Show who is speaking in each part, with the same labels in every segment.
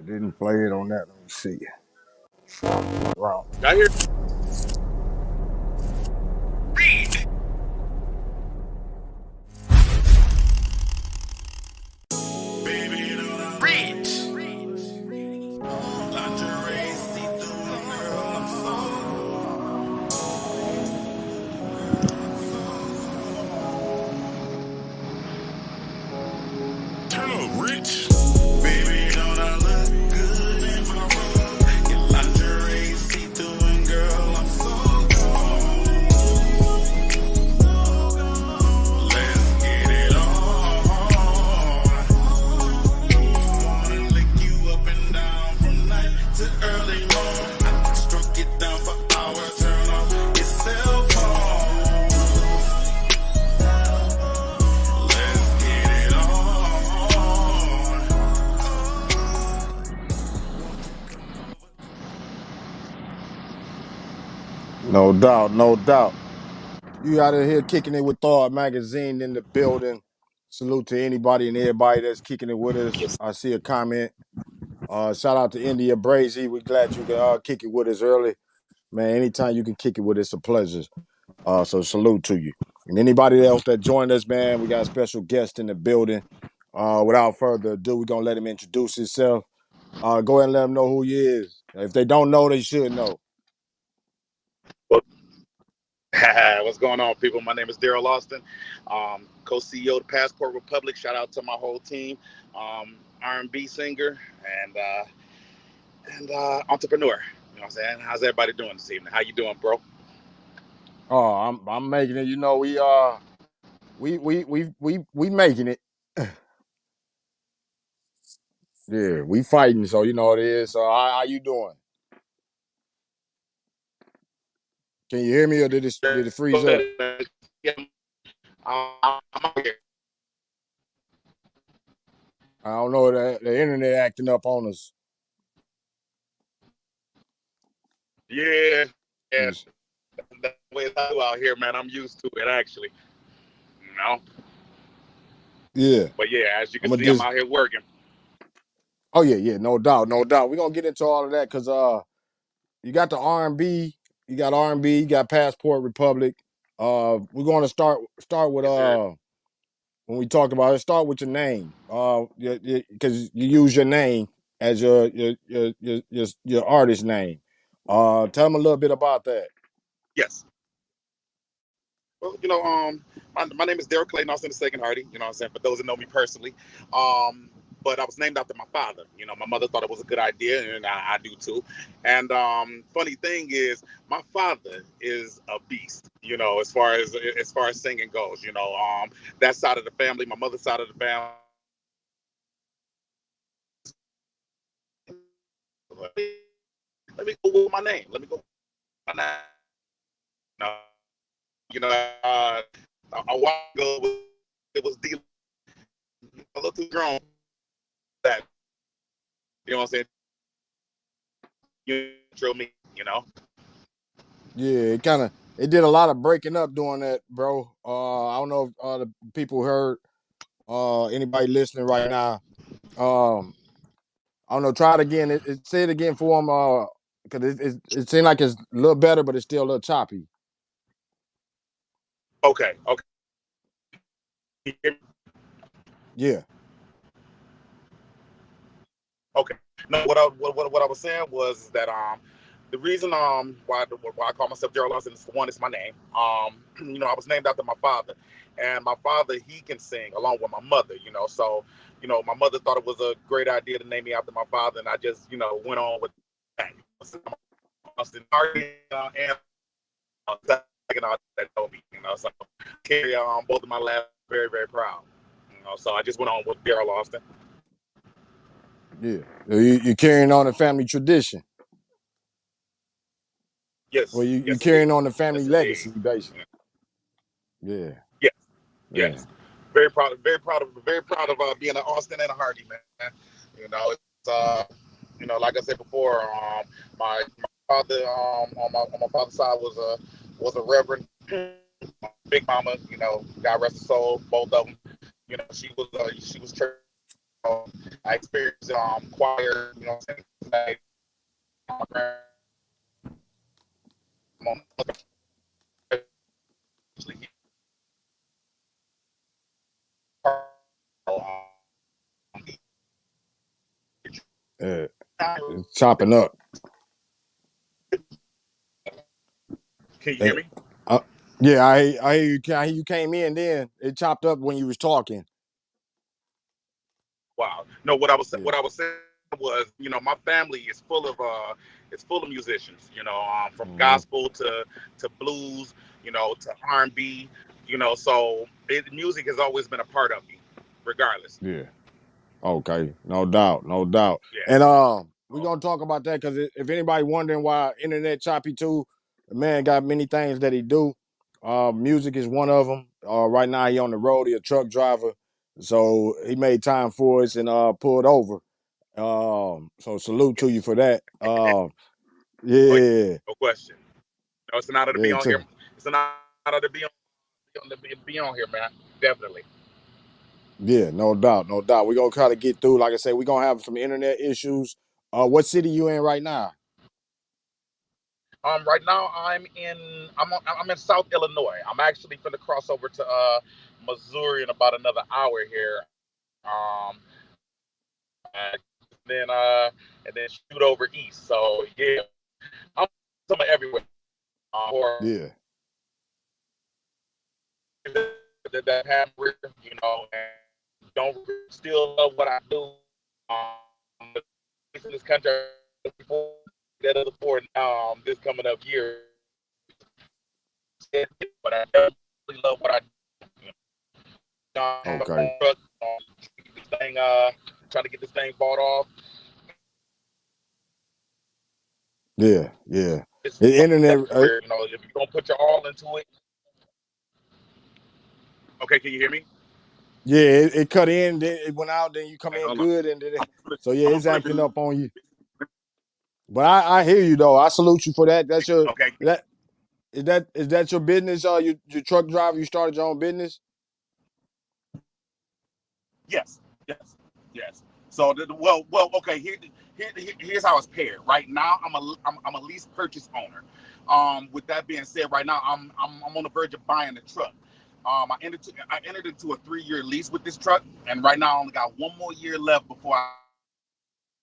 Speaker 1: It didn't play it on that. Let me see. Wrong.
Speaker 2: I hear.
Speaker 1: No doubt, no doubt. You out of here kicking it with Thought Magazine in the building. Salute to anybody and everybody that's kicking it with us. I see a comment. Shout out to India Brazy. We're glad you can kick it with us early. Man, anytime you can kick it with us, it's a pleasure. So salute to you. And anybody else that joined us, man, we got a special guest in the building. Without further ado, we're going to let him introduce himself. Go ahead and let him know who he is. If they don't know, they should know.
Speaker 2: What's going on, people? My name is Darrell Alston, co-CEO of the Passport Republic. Shout out to my whole team, R&B singer and entrepreneur. You know what I'm saying? How's everybody doing this evening? How you doing, bro?
Speaker 1: Oh, I'm making it. You know, we making it. Yeah, we fighting. So you know what it is. So how you doing? Can you hear me, or did it freeze up?
Speaker 2: Yeah, I'm out here.
Speaker 1: I don't know. The internet acting up on us.
Speaker 2: Yeah, yeah.
Speaker 1: Yes.
Speaker 2: That's the way I do out here, man. I'm used to it, actually. You know.
Speaker 1: Yeah.
Speaker 2: But yeah, as you can see, I'm out here working.
Speaker 1: Oh yeah, no doubt, no doubt. We're gonna get into all of that because you got the R&B, you got Passport Republic. We're gonna start with
Speaker 2: Yes,
Speaker 1: when we talk about it, start with your name. Because you use your name as your artist name. Tell them a little bit about that.
Speaker 2: yes. Well, my name is Darrell Clayton Austin II Hardy. You know what I'm saying? For those that know me personally, but I was named after my father. You know, my mother thought it was a good idea, and I do too. And funny thing is, my father is a beast. You know, as far as singing goes. That side of the family, my mother's side of the family. Let me go with my name. Let me go with my name. No, a while ago it was a little too grown. That you know what I'm saying? You drill me, you know.
Speaker 1: Yeah, it did a lot of breaking up doing that, bro. I don't know if the people heard. Anybody listening right now? I don't know. Try it again. Say it again for them. Because it seemed like it's a little better, but it's still a little choppy.
Speaker 2: Okay.
Speaker 1: Yeah.
Speaker 2: Okay. No, what I was saying was that the reason why I call myself Darrell Alston is, for one, it's my name. I was named after my father, and my father, he can sing along with my mother. So my mother thought it was a great idea to name me after my father, and I just went on with that. Austin Hardy and second artist that know me. So carry on both of my last, very very proud. So I just went on with Darrell Alston.
Speaker 1: Yeah. You're carrying on the family tradition. Well,
Speaker 2: Yes,
Speaker 1: you
Speaker 2: yes indeed,
Speaker 1: carrying on the family
Speaker 2: yes
Speaker 1: legacy,
Speaker 2: indeed.
Speaker 1: basically. Yeah.
Speaker 2: Yes,
Speaker 1: Yeah.
Speaker 2: yes. Very proud of being an Austin and a Hardy, man. It's like I said before, my father on my father's side was a reverend. Big mama, God rest her soul, both of them. She was church. I experienced choir, you know, like my grandma actually
Speaker 1: Yeah, it's chopping up.
Speaker 2: Can you hear
Speaker 1: Hey,
Speaker 2: me?
Speaker 1: uh, yeah, I hear you. I hear you came in. Then it chopped up when you was talking.
Speaker 2: Wow. No, what I was
Speaker 1: Yeah.
Speaker 2: what I was saying was, you know, my family is full of musicians. You know, from
Speaker 1: Mm-hmm.
Speaker 2: gospel to blues, you know, to R&B. You know, so music has always been a part of me, regardless.
Speaker 1: Yeah. Okay, no doubt, no doubt.
Speaker 2: Yeah.
Speaker 1: And we're gonna talk about that because if anybody wondering why internet choppy too, the man got many things that he do. Music is one of them. Right now he on the road. He a truck driver, so he made time for us and pulled over. So salute to you for that.
Speaker 2: Oh, yeah,
Speaker 1: Yeah,
Speaker 2: no question. No, it's an honor to be
Speaker 1: yeah,
Speaker 2: on here. It's an honor to be on here, man. Definitely.
Speaker 1: yeah, no doubt, no doubt. We're gonna try to get through. Like I said, we're gonna have some internet issues. What city you in right now?
Speaker 2: Right now I'm in South Illinois. I'm actually finna cross over to Missouri in about another hour here. Um, then and then shoot over east. So yeah, I'm somewhere everywhere. Or
Speaker 1: Yeah.
Speaker 2: that have you know, and don't still love what I do. In this country before that other for this coming up year, but I definitely love what I do.
Speaker 1: Okay.
Speaker 2: Truck, this thing, trying to get this thing bought off.
Speaker 1: Yeah, yeah.
Speaker 2: It's
Speaker 1: The internet,
Speaker 2: that's where, you know, if you're gonna put your all into it. Okay, can you hear me?
Speaker 1: yeah, it cut in, then it went out, then you come
Speaker 2: Okay,
Speaker 1: in
Speaker 2: hold on.
Speaker 1: good, and then so yeah,
Speaker 2: I'm
Speaker 1: it's
Speaker 2: gonna flip
Speaker 1: acting
Speaker 2: it.
Speaker 1: up on you. But I hear you though. I salute you for that. That's your
Speaker 2: Okay.
Speaker 1: that is that your business? You truck driver. You started your own business.
Speaker 2: Yes. Yes. Yes. So well. Okay. Here's how it's paired. Right now, I'm a lease purchase owner. With that being said, right now I'm on the verge of buying the truck. I entered into a 3-year lease with this truck, and right now I only got one more year left before I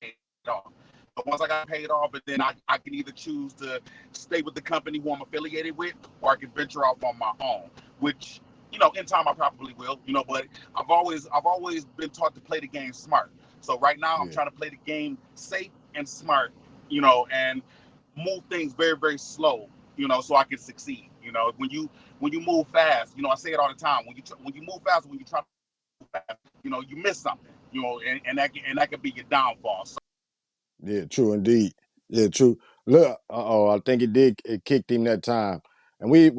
Speaker 2: pay it off. But once I got paid off, and then I can either choose to stay with the company who I'm affiliated with, or I can venture off on my own, which, you know, in time I probably will, you know, but I've always been taught to play the game smart. So right now I'm
Speaker 1: Yeah,
Speaker 2: trying to play the game safe and smart, you know, and move things very, very slow, you know, so I can succeed. You know, when you move fast, you know, I say it all the time. When you move fast, when you try to move fast, you know, you miss something, you know, and that can be your downfall. So,
Speaker 1: yeah, true indeed. Yeah, true. Look, I think it kicked him that time. And we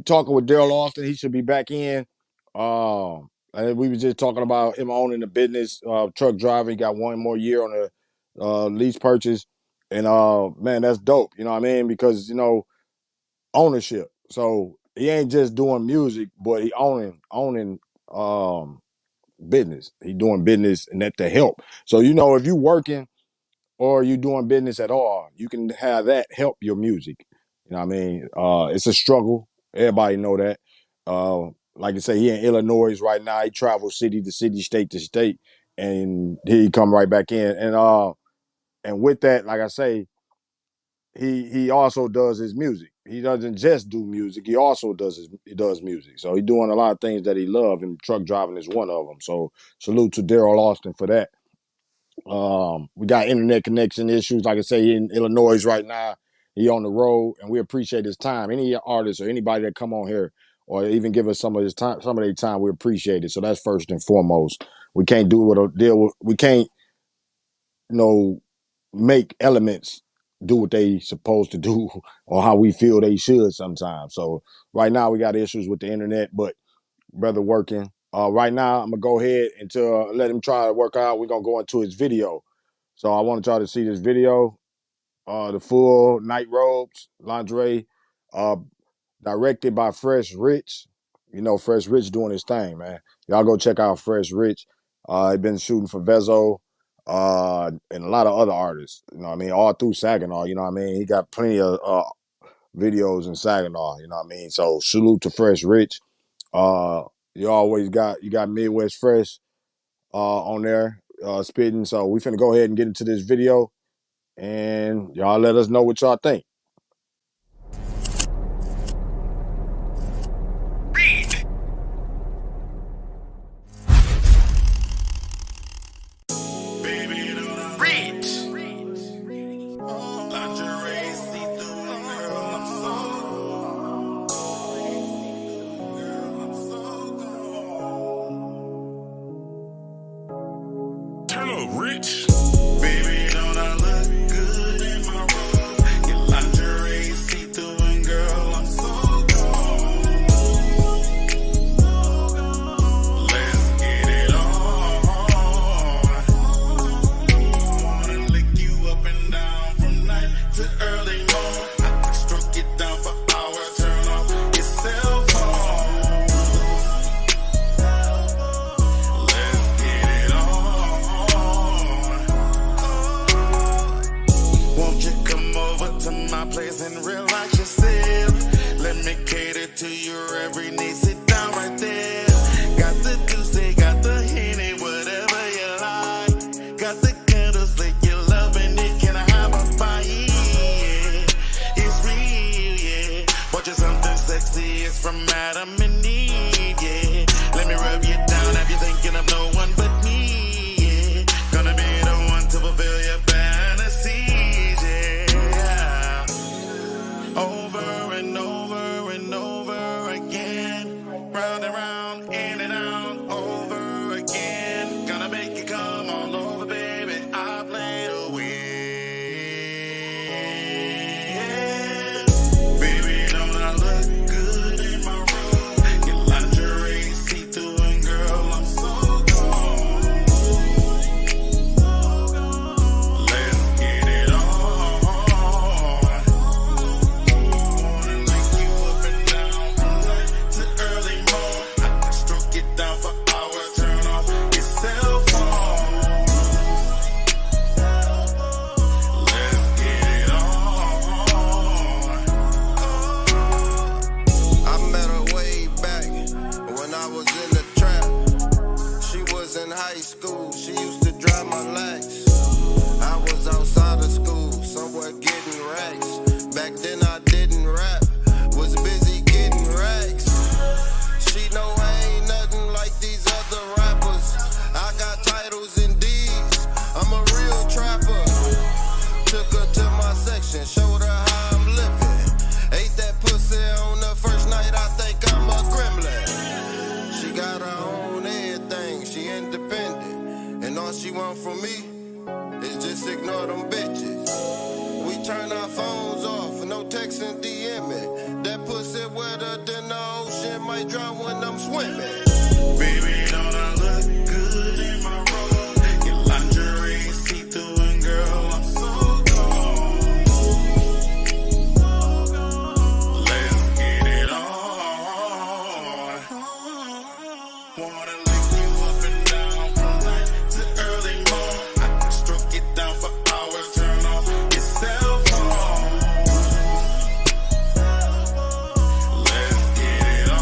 Speaker 1: talking with Darrell Alston. He should be back in. And we was just talking about him owning the business, truck driving. He got one more year on a lease purchase, and man, that's dope. You know what I mean? Because ownership. So he ain't just doing music, but he owning um business. He doing business and that to help. So if you working or you doing business at all, you can have that help your music. You know what I mean? It's a struggle. Everybody know that. Like I say, he in Illinois right now. He travels city to city, state to state, and he come right back in. And with that, like I say, he also does his music. He doesn't just do music. He also he does music. So he doing a lot of things that he love, and truck driving is one of them. So salute to Darrell Alston for that. We got internet connection issues. Like I say, he in Illinois right now. He on the road, and we appreciate his time. Any artist or anybody that come on here or even give us some of his time, some of their time, we appreciate it. So that's first and foremost. We can't do what a deal with. We can't, you know, make elements do what they supposed to do or how we feel they should sometimes. So right now we got issues with the internet, but brother working. Right now I'm gonna go ahead until let him try to work out. We're gonna go into his video. So I want y'all to see this video, the full night robes, lingerie, uh, directed by Fresh Rich. Fresh Rich doing his thing, man. Y'all go check out Fresh Rich. He been shooting for Vezo. and a lot of other artists. You know what I mean? All through Saginaw. You know what I mean? He got plenty of videos in Saginaw. You know what I mean? So salute to Fresh Rich. You got Midwest Fresh on there spitting. So we finna go ahead and get into this video, and y'all let us know what y'all think.
Speaker 3: Rich. Baby, don't I look good in my robe? Your lingerie see-through and girl, I'm so gone. Let's get it on. Wanna lick you up and down from night to early morning. I can stroke it down for hours, turn off your cell phone. Let's get it on. Won't you come over to my place and relax yourself? Let me cater to your every need. Sit down right there. Got the juice, got the Henny, whatever you like. Got the candles, like you loving it. Can I have a fire? Yeah. It's real, yeah. Bought you something sexy, it's from Adam and Eve, yeah. Let me rub you down, have you thinking of no one but me, yeah. Gonna be the one to fulfill your fantasies, yeah. Over and over and over again. Round and round, in and out, over again. Gonna make you come all over, baby. I play to win. Baby, don't I look good in my robe? Your lingerie see-through and girl, I'm so gone. Let's get it on. Wanna lick you up and down from night to early morning. I can stroke it down for hours, turn off your cell phone. Let's get it on.
Speaker 4: I met her way back when I was in the trap. She was in high school, she used to drive my Lex. I was outside of school, somewhere getting racks. Back then I didn't rap, was busy getting racks. She know I ain't nothing like these other rappers. I got titles and deeds, I'm a real trapper. Took her to my section, showed her how I'm living. Ate that pussy on the first night, I think I'm a gremlin. She got her own everything, she independent. And all she want from me is just ignore them bitches. We turn our phones off, no texting, DMing. That pussy wetter than the ocean, might drown when I'm swimming.
Speaker 3: Baby, don't I look good in my robe? Your lingerie see-through and girl, I'm so gone. Let's get it on. Wanna lick you up and down from night to early morning. I can stroke it down for hours, turn off your cell phone. Let's get it on.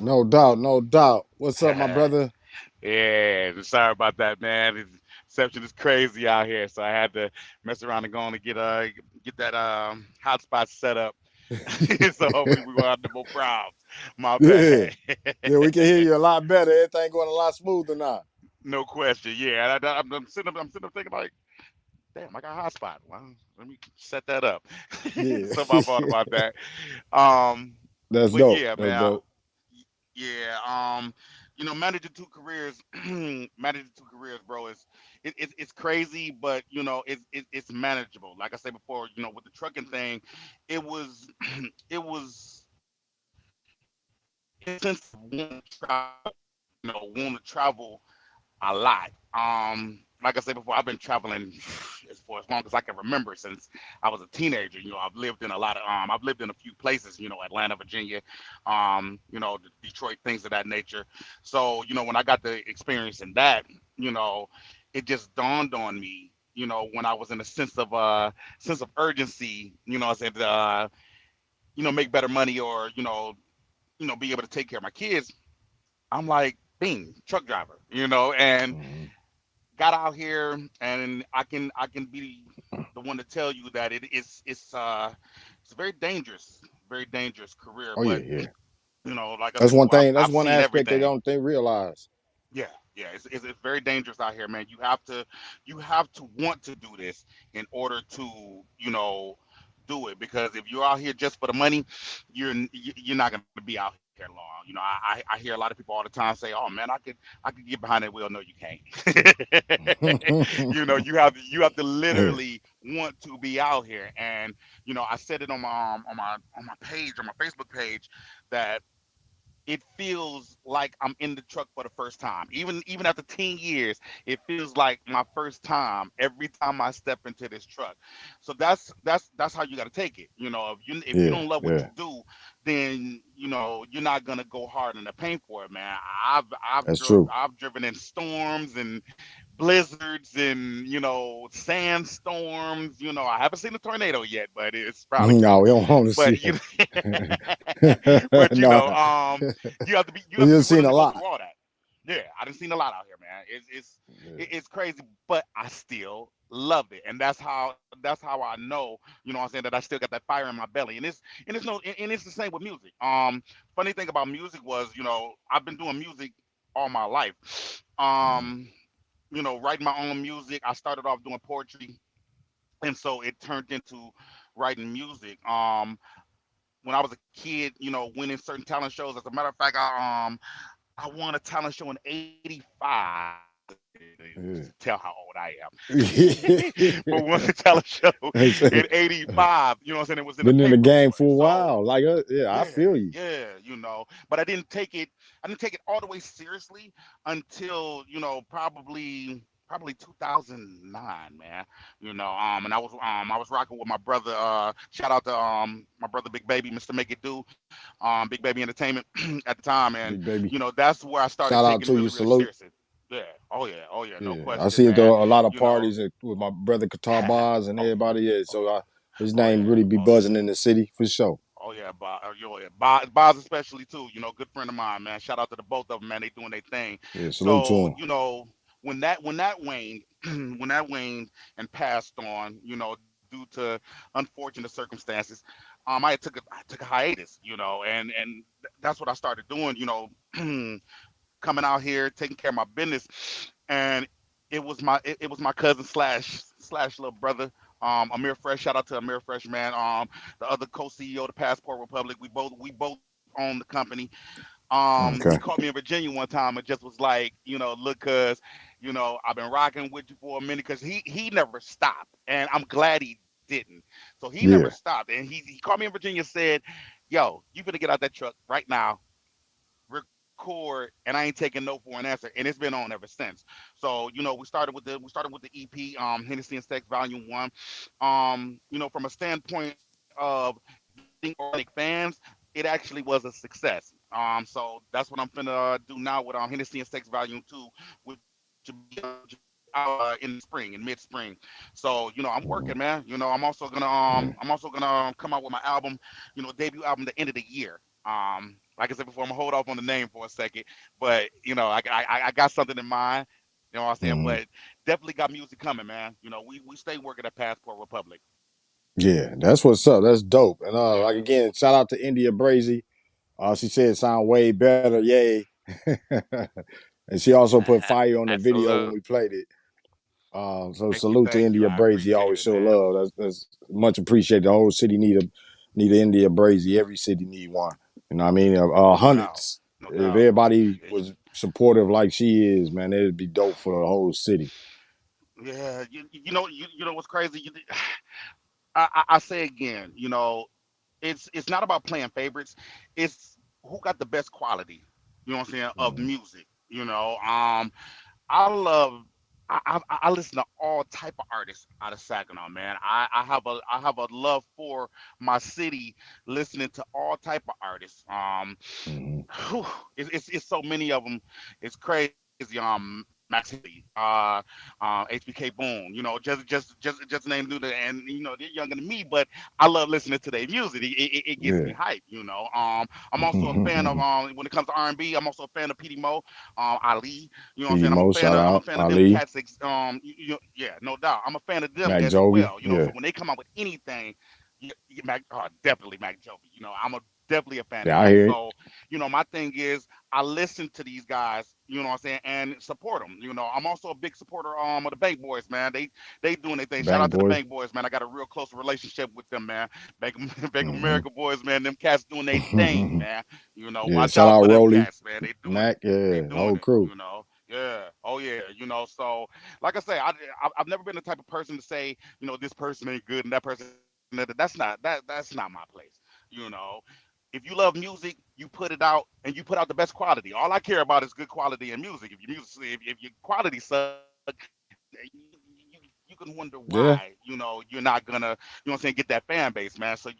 Speaker 1: No doubt, no doubt. What's up, my brother?
Speaker 2: Yeah, sorry about that, man. Reception is crazy out here, so I had to mess around and go on and get that hotspot set up. So hopefully we won't have no more problems. My
Speaker 1: Yeah,
Speaker 2: bad.
Speaker 1: yeah, we can hear you a lot better. Everything going a lot smoother now.
Speaker 2: No question. Yeah, I'm sitting up thinking like, damn, I got a hotspot. Well, let me set that up.
Speaker 1: Yeah,
Speaker 2: So my fault about that. Um,
Speaker 1: that's
Speaker 2: but
Speaker 1: dope.
Speaker 2: yeah,
Speaker 1: That's
Speaker 2: man.
Speaker 1: dope.
Speaker 2: Yeah, managing two careers, managing two careers, bro, it's crazy, but it's manageable. Like I said before, with the trucking thing, it was it was in a sense of wanting to travel, wanting to travel a lot. Like I said before, I've been traveling for as long as I can remember since I was a teenager. I've lived in a few places, Atlanta, Virginia, the Detroit, things of that nature. So, when I got the experience in that, you know, it just dawned on me, when I was in a sense of urgency, I said, make better money or, be able to take care of my kids. I'm like, bing, truck driver, and
Speaker 1: Mhm.
Speaker 2: got out here, and I can be the one to tell you that it's a very dangerous career.
Speaker 1: Oh yeah,
Speaker 2: But
Speaker 1: yeah.
Speaker 2: like I
Speaker 1: That's
Speaker 2: said
Speaker 1: one
Speaker 2: before, I've,
Speaker 1: thing. That's
Speaker 2: I've
Speaker 1: one
Speaker 2: seen
Speaker 1: aspect they
Speaker 2: everything.
Speaker 1: don't think realize.
Speaker 2: Yeah, yeah, it's very dangerous out here, man. You have to want to do this in order to do it, because if you're out here just for the money, you're not going to be out here long. I hear a lot of people all the time say, "Oh man, I could get behind that wheel." No, you can't. You have to
Speaker 1: Yeah.
Speaker 2: literally want to be out here. And I said it on my page, on my Facebook page, that it feels like I'm in the truck for the first time. Even after 10 years, it feels like my first time every time I step into this truck. So that's how you got to take it. If you
Speaker 1: Yeah,
Speaker 2: don't love what you
Speaker 1: yeah.
Speaker 2: do, then you're not gonna go hard in the paint for it, man. I've I've
Speaker 1: That's
Speaker 2: drove
Speaker 1: true.
Speaker 2: I've driven in storms and blizzards and sandstorms. I haven't seen a tornado yet, but it's probably
Speaker 1: No,
Speaker 2: coming.
Speaker 1: we don't want to
Speaker 2: But
Speaker 1: see
Speaker 2: but
Speaker 1: no,
Speaker 2: you have to be
Speaker 1: you've seen
Speaker 2: willing
Speaker 1: a
Speaker 2: to go through
Speaker 1: lot.
Speaker 2: all that. Yeah, I done seen a lot out here, man.
Speaker 1: Yeah,
Speaker 2: It's crazy, but I still love it, and that's how I know. What I'm saying, that I still got that fire in my belly, and it's the same with music. Funny thing about music was, I've been doing music all my life.
Speaker 1: mhm.
Speaker 2: Um, writing my own music. I started off doing poetry, and so it turned into writing music. When I was a kid, winning certain talent shows. As a matter of fact, I won a talent show in '85.
Speaker 1: Yeah.
Speaker 2: Tell how old I am. But won a talent show in '85. You know what I'm saying? It was in the
Speaker 1: Been in the
Speaker 2: paper
Speaker 1: game
Speaker 2: for it.
Speaker 1: for a
Speaker 2: So
Speaker 1: while. Like, yeah, I
Speaker 2: yeah,
Speaker 1: feel you.
Speaker 2: yeah. But I didn't take it all the way seriously until probably 2009, man. And I was rocking with my brother. Shout out to my brother Big Baby, Mr. Make It Do, Big Baby Entertainment at the time. And
Speaker 1: Big baby.
Speaker 2: that's where I started
Speaker 1: Shout out
Speaker 2: taking it
Speaker 1: to you.
Speaker 2: really, really
Speaker 1: Salute.
Speaker 2: seriously. Yeah. Oh yeah. No
Speaker 1: Yeah, I
Speaker 2: question,
Speaker 1: see it
Speaker 2: man.
Speaker 1: though a lot of
Speaker 2: You know.
Speaker 1: parties with my brother Qatar Bars and
Speaker 2: Oh
Speaker 1: everybody. Yeah,
Speaker 2: oh
Speaker 1: so his
Speaker 2: oh
Speaker 1: name
Speaker 2: yeah.
Speaker 1: really be
Speaker 2: Oh yeah.
Speaker 1: buzzing in the city for sure.
Speaker 2: Oh yeah, Boz especially too. Good friend of mine, man. Shout out to the both of them, man. They doing their thing.
Speaker 1: Yeah, salute to
Speaker 2: So
Speaker 1: him.
Speaker 2: when that waned, when that waned and passed on, due to unfortunate circumstances, I took a hiatus, and that's what I started doing. Coming out here, taking care of my business, and it was my cousin slash little brother, Amir Fresh. Shout out to Amir Fresh, man. The other co-CEO of the Passport Republic. We both own the company. He
Speaker 1: Okay.
Speaker 2: caught me in Virginia one time and just was like, look, cuz, I've been rocking with you for a minute, because he never stopped, and I'm glad he didn't. So he never
Speaker 1: Yeah.
Speaker 2: stopped, and he called me in Virginia and said, "Yo, you finna get out that truck right now, record," and I ain't taking no for an answer, and it's been on ever since. So we started with the EP, Hennessy and Sex Volume One. From a standpoint of getting organic fans, it actually was a success. So that's what I'm finna do now with Hennessy and Sex Volume Two, which will be out in the spring, in mid spring. So I'm
Speaker 1: Mhm.
Speaker 2: working, man. I'm also gonna
Speaker 1: Yeah.
Speaker 2: come out with my album, debut album, the end of the year. like I said before, I'm gonna hold off on the name for a second, but I got something in mind. You know what I'm saying?
Speaker 1: Hmm.
Speaker 2: But definitely got music coming, man. We stay working at Passport Republic.
Speaker 1: Yeah, that's what's up. That's dope. And like
Speaker 2: Yeah,
Speaker 1: again, shout out to India Brazy. She said it sound way better. Yay. And she also put fire on the video when we
Speaker 2: absolutely.
Speaker 1: played it. So
Speaker 2: Thank you,
Speaker 1: salute to
Speaker 2: thank you.
Speaker 1: India
Speaker 2: I
Speaker 1: Brazy.
Speaker 2: appreciate
Speaker 1: Always
Speaker 2: it,
Speaker 1: show
Speaker 2: man.
Speaker 1: love. That's much appreciated. The whole city need a India Brazy. Every city need one. You know what I mean?
Speaker 2: No doubt,
Speaker 1: Hundreds.
Speaker 2: no
Speaker 1: If
Speaker 2: doubt.
Speaker 1: everybody
Speaker 2: Yeah,
Speaker 1: was supportive like she is, man, it'd be dope for the whole city.
Speaker 2: yeah. You know what's crazy? I say again, it's not about playing favorites. It's who got the best quality. You know what I'm saying of
Speaker 1: Mm-hmm.
Speaker 2: music. I love. I listen to all type of artists out of Saginaw, man. I have a love for my city, listening to all type of artists.
Speaker 1: Mm-hmm.
Speaker 2: Whew, it's so many of them. It's crazy. Max Haley, HBK Boone. Just name do the, and they're younger than me, but I love listening to their music. It gets me
Speaker 1: Yeah.
Speaker 2: hyped. I'm also a fan of when it comes to R&B. I'm also a fan of PD Mo, Ali. You know what I'm
Speaker 1: PD
Speaker 2: saying?
Speaker 1: Mo, shout
Speaker 2: I'm a
Speaker 1: out.
Speaker 2: fan of them
Speaker 1: Ali,
Speaker 2: cats. Yeah, no doubt. I'm a fan of them
Speaker 1: Mac
Speaker 2: as
Speaker 1: Jovi.
Speaker 2: well.
Speaker 1: Yeah.
Speaker 2: So when they come out with anything, definitely Mac Jovi. Definitely a fan of
Speaker 1: Yeah, I
Speaker 2: his.
Speaker 1: hear it.
Speaker 2: So my thing is I listen to these guys, you know what I'm saying, and support them. I'm also a big supporter of the Bank Boys, man. They doing their thing. Shout
Speaker 1: Bank
Speaker 2: out to the
Speaker 1: Boys.
Speaker 2: Bank Boys, man. I got a real close relationship with them, man. Bank Bank
Speaker 1: Mm-hmm.
Speaker 2: America boys, man. Them cats doing their thing, man.
Speaker 1: Yeah,
Speaker 2: Watch
Speaker 1: shout
Speaker 2: out
Speaker 1: out
Speaker 2: for them
Speaker 1: Rolly,
Speaker 2: cats, man. They doing it.
Speaker 1: Mac,
Speaker 2: They
Speaker 1: yeah,
Speaker 2: doing
Speaker 1: whole
Speaker 2: it,
Speaker 1: crew.
Speaker 2: Yeah. Oh yeah. So like I say, I've never been the type of person to say, this person ain't good and that person. That's not my place. You know, if you love music, you put it out and you put out the best quality. All I care about is good quality in music. If your quality suck, you can wonder why.
Speaker 1: Yeah,
Speaker 2: You're not gonna, get that fan base, man. So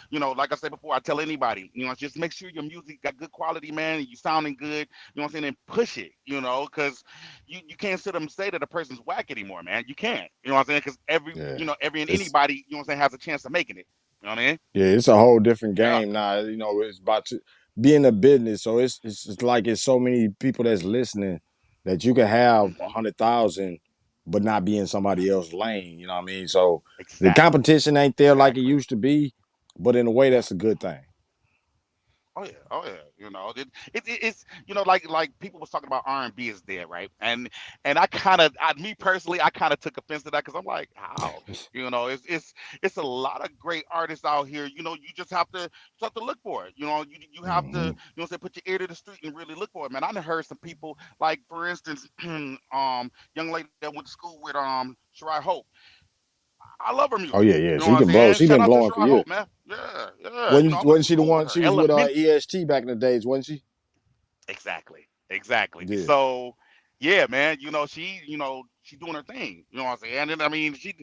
Speaker 2: like I said before, I tell anybody, just make sure your music got good quality, man, and you sounding good. And push it, because you can't sit up and say that a person's whack anymore, man. You can't, because
Speaker 1: yeah.
Speaker 2: every and
Speaker 1: It's
Speaker 2: anybody, has a chance of making it. You know what I mean?
Speaker 1: yeah, it's a whole different
Speaker 2: Yeah,
Speaker 1: game now. It's about to be in a business, so it's like it's so many people that's listening that you can have a
Speaker 2: hmm
Speaker 1: 100,000, but not be in
Speaker 2: yeah,
Speaker 1: somebody else's lane. You know what I mean? So the
Speaker 2: exactly,
Speaker 1: competition ain't there like it
Speaker 2: exactly.
Speaker 1: used to be, but in a way,
Speaker 2: Yeah.
Speaker 1: that's a good thing.
Speaker 2: Oh yeah, oh yeah. It's like people was talking about R&B is dead, right? And me personally, I kind of took offense to that because I'm like, how? It's a lot of great artists out here. You just have to look for it. You have to
Speaker 1: Hmm.
Speaker 2: say put your ear to the street and really look for it, man. I done heard some people like, for instance, young lady that went to school with Shirai Hope. I love her
Speaker 1: Oh
Speaker 2: music.
Speaker 1: yeah, yeah.
Speaker 2: You know
Speaker 1: She
Speaker 2: what I'm
Speaker 1: can blow.
Speaker 2: saying?
Speaker 1: She
Speaker 2: Shout
Speaker 1: been
Speaker 2: out to
Speaker 1: blowing for
Speaker 2: Shirai
Speaker 1: years.
Speaker 2: Hope, man. Yeah, yeah.
Speaker 1: Wasn't
Speaker 2: I went
Speaker 1: wasn't
Speaker 2: to
Speaker 1: she the
Speaker 2: school with
Speaker 1: one?
Speaker 2: her.
Speaker 1: She was with
Speaker 2: Element.
Speaker 1: EST back in the days, wasn't she?
Speaker 2: Exactly. Exactly.
Speaker 1: Yeah.
Speaker 2: So, yeah, man, she doing her thing. You know what I'm saying? And then, I mean, she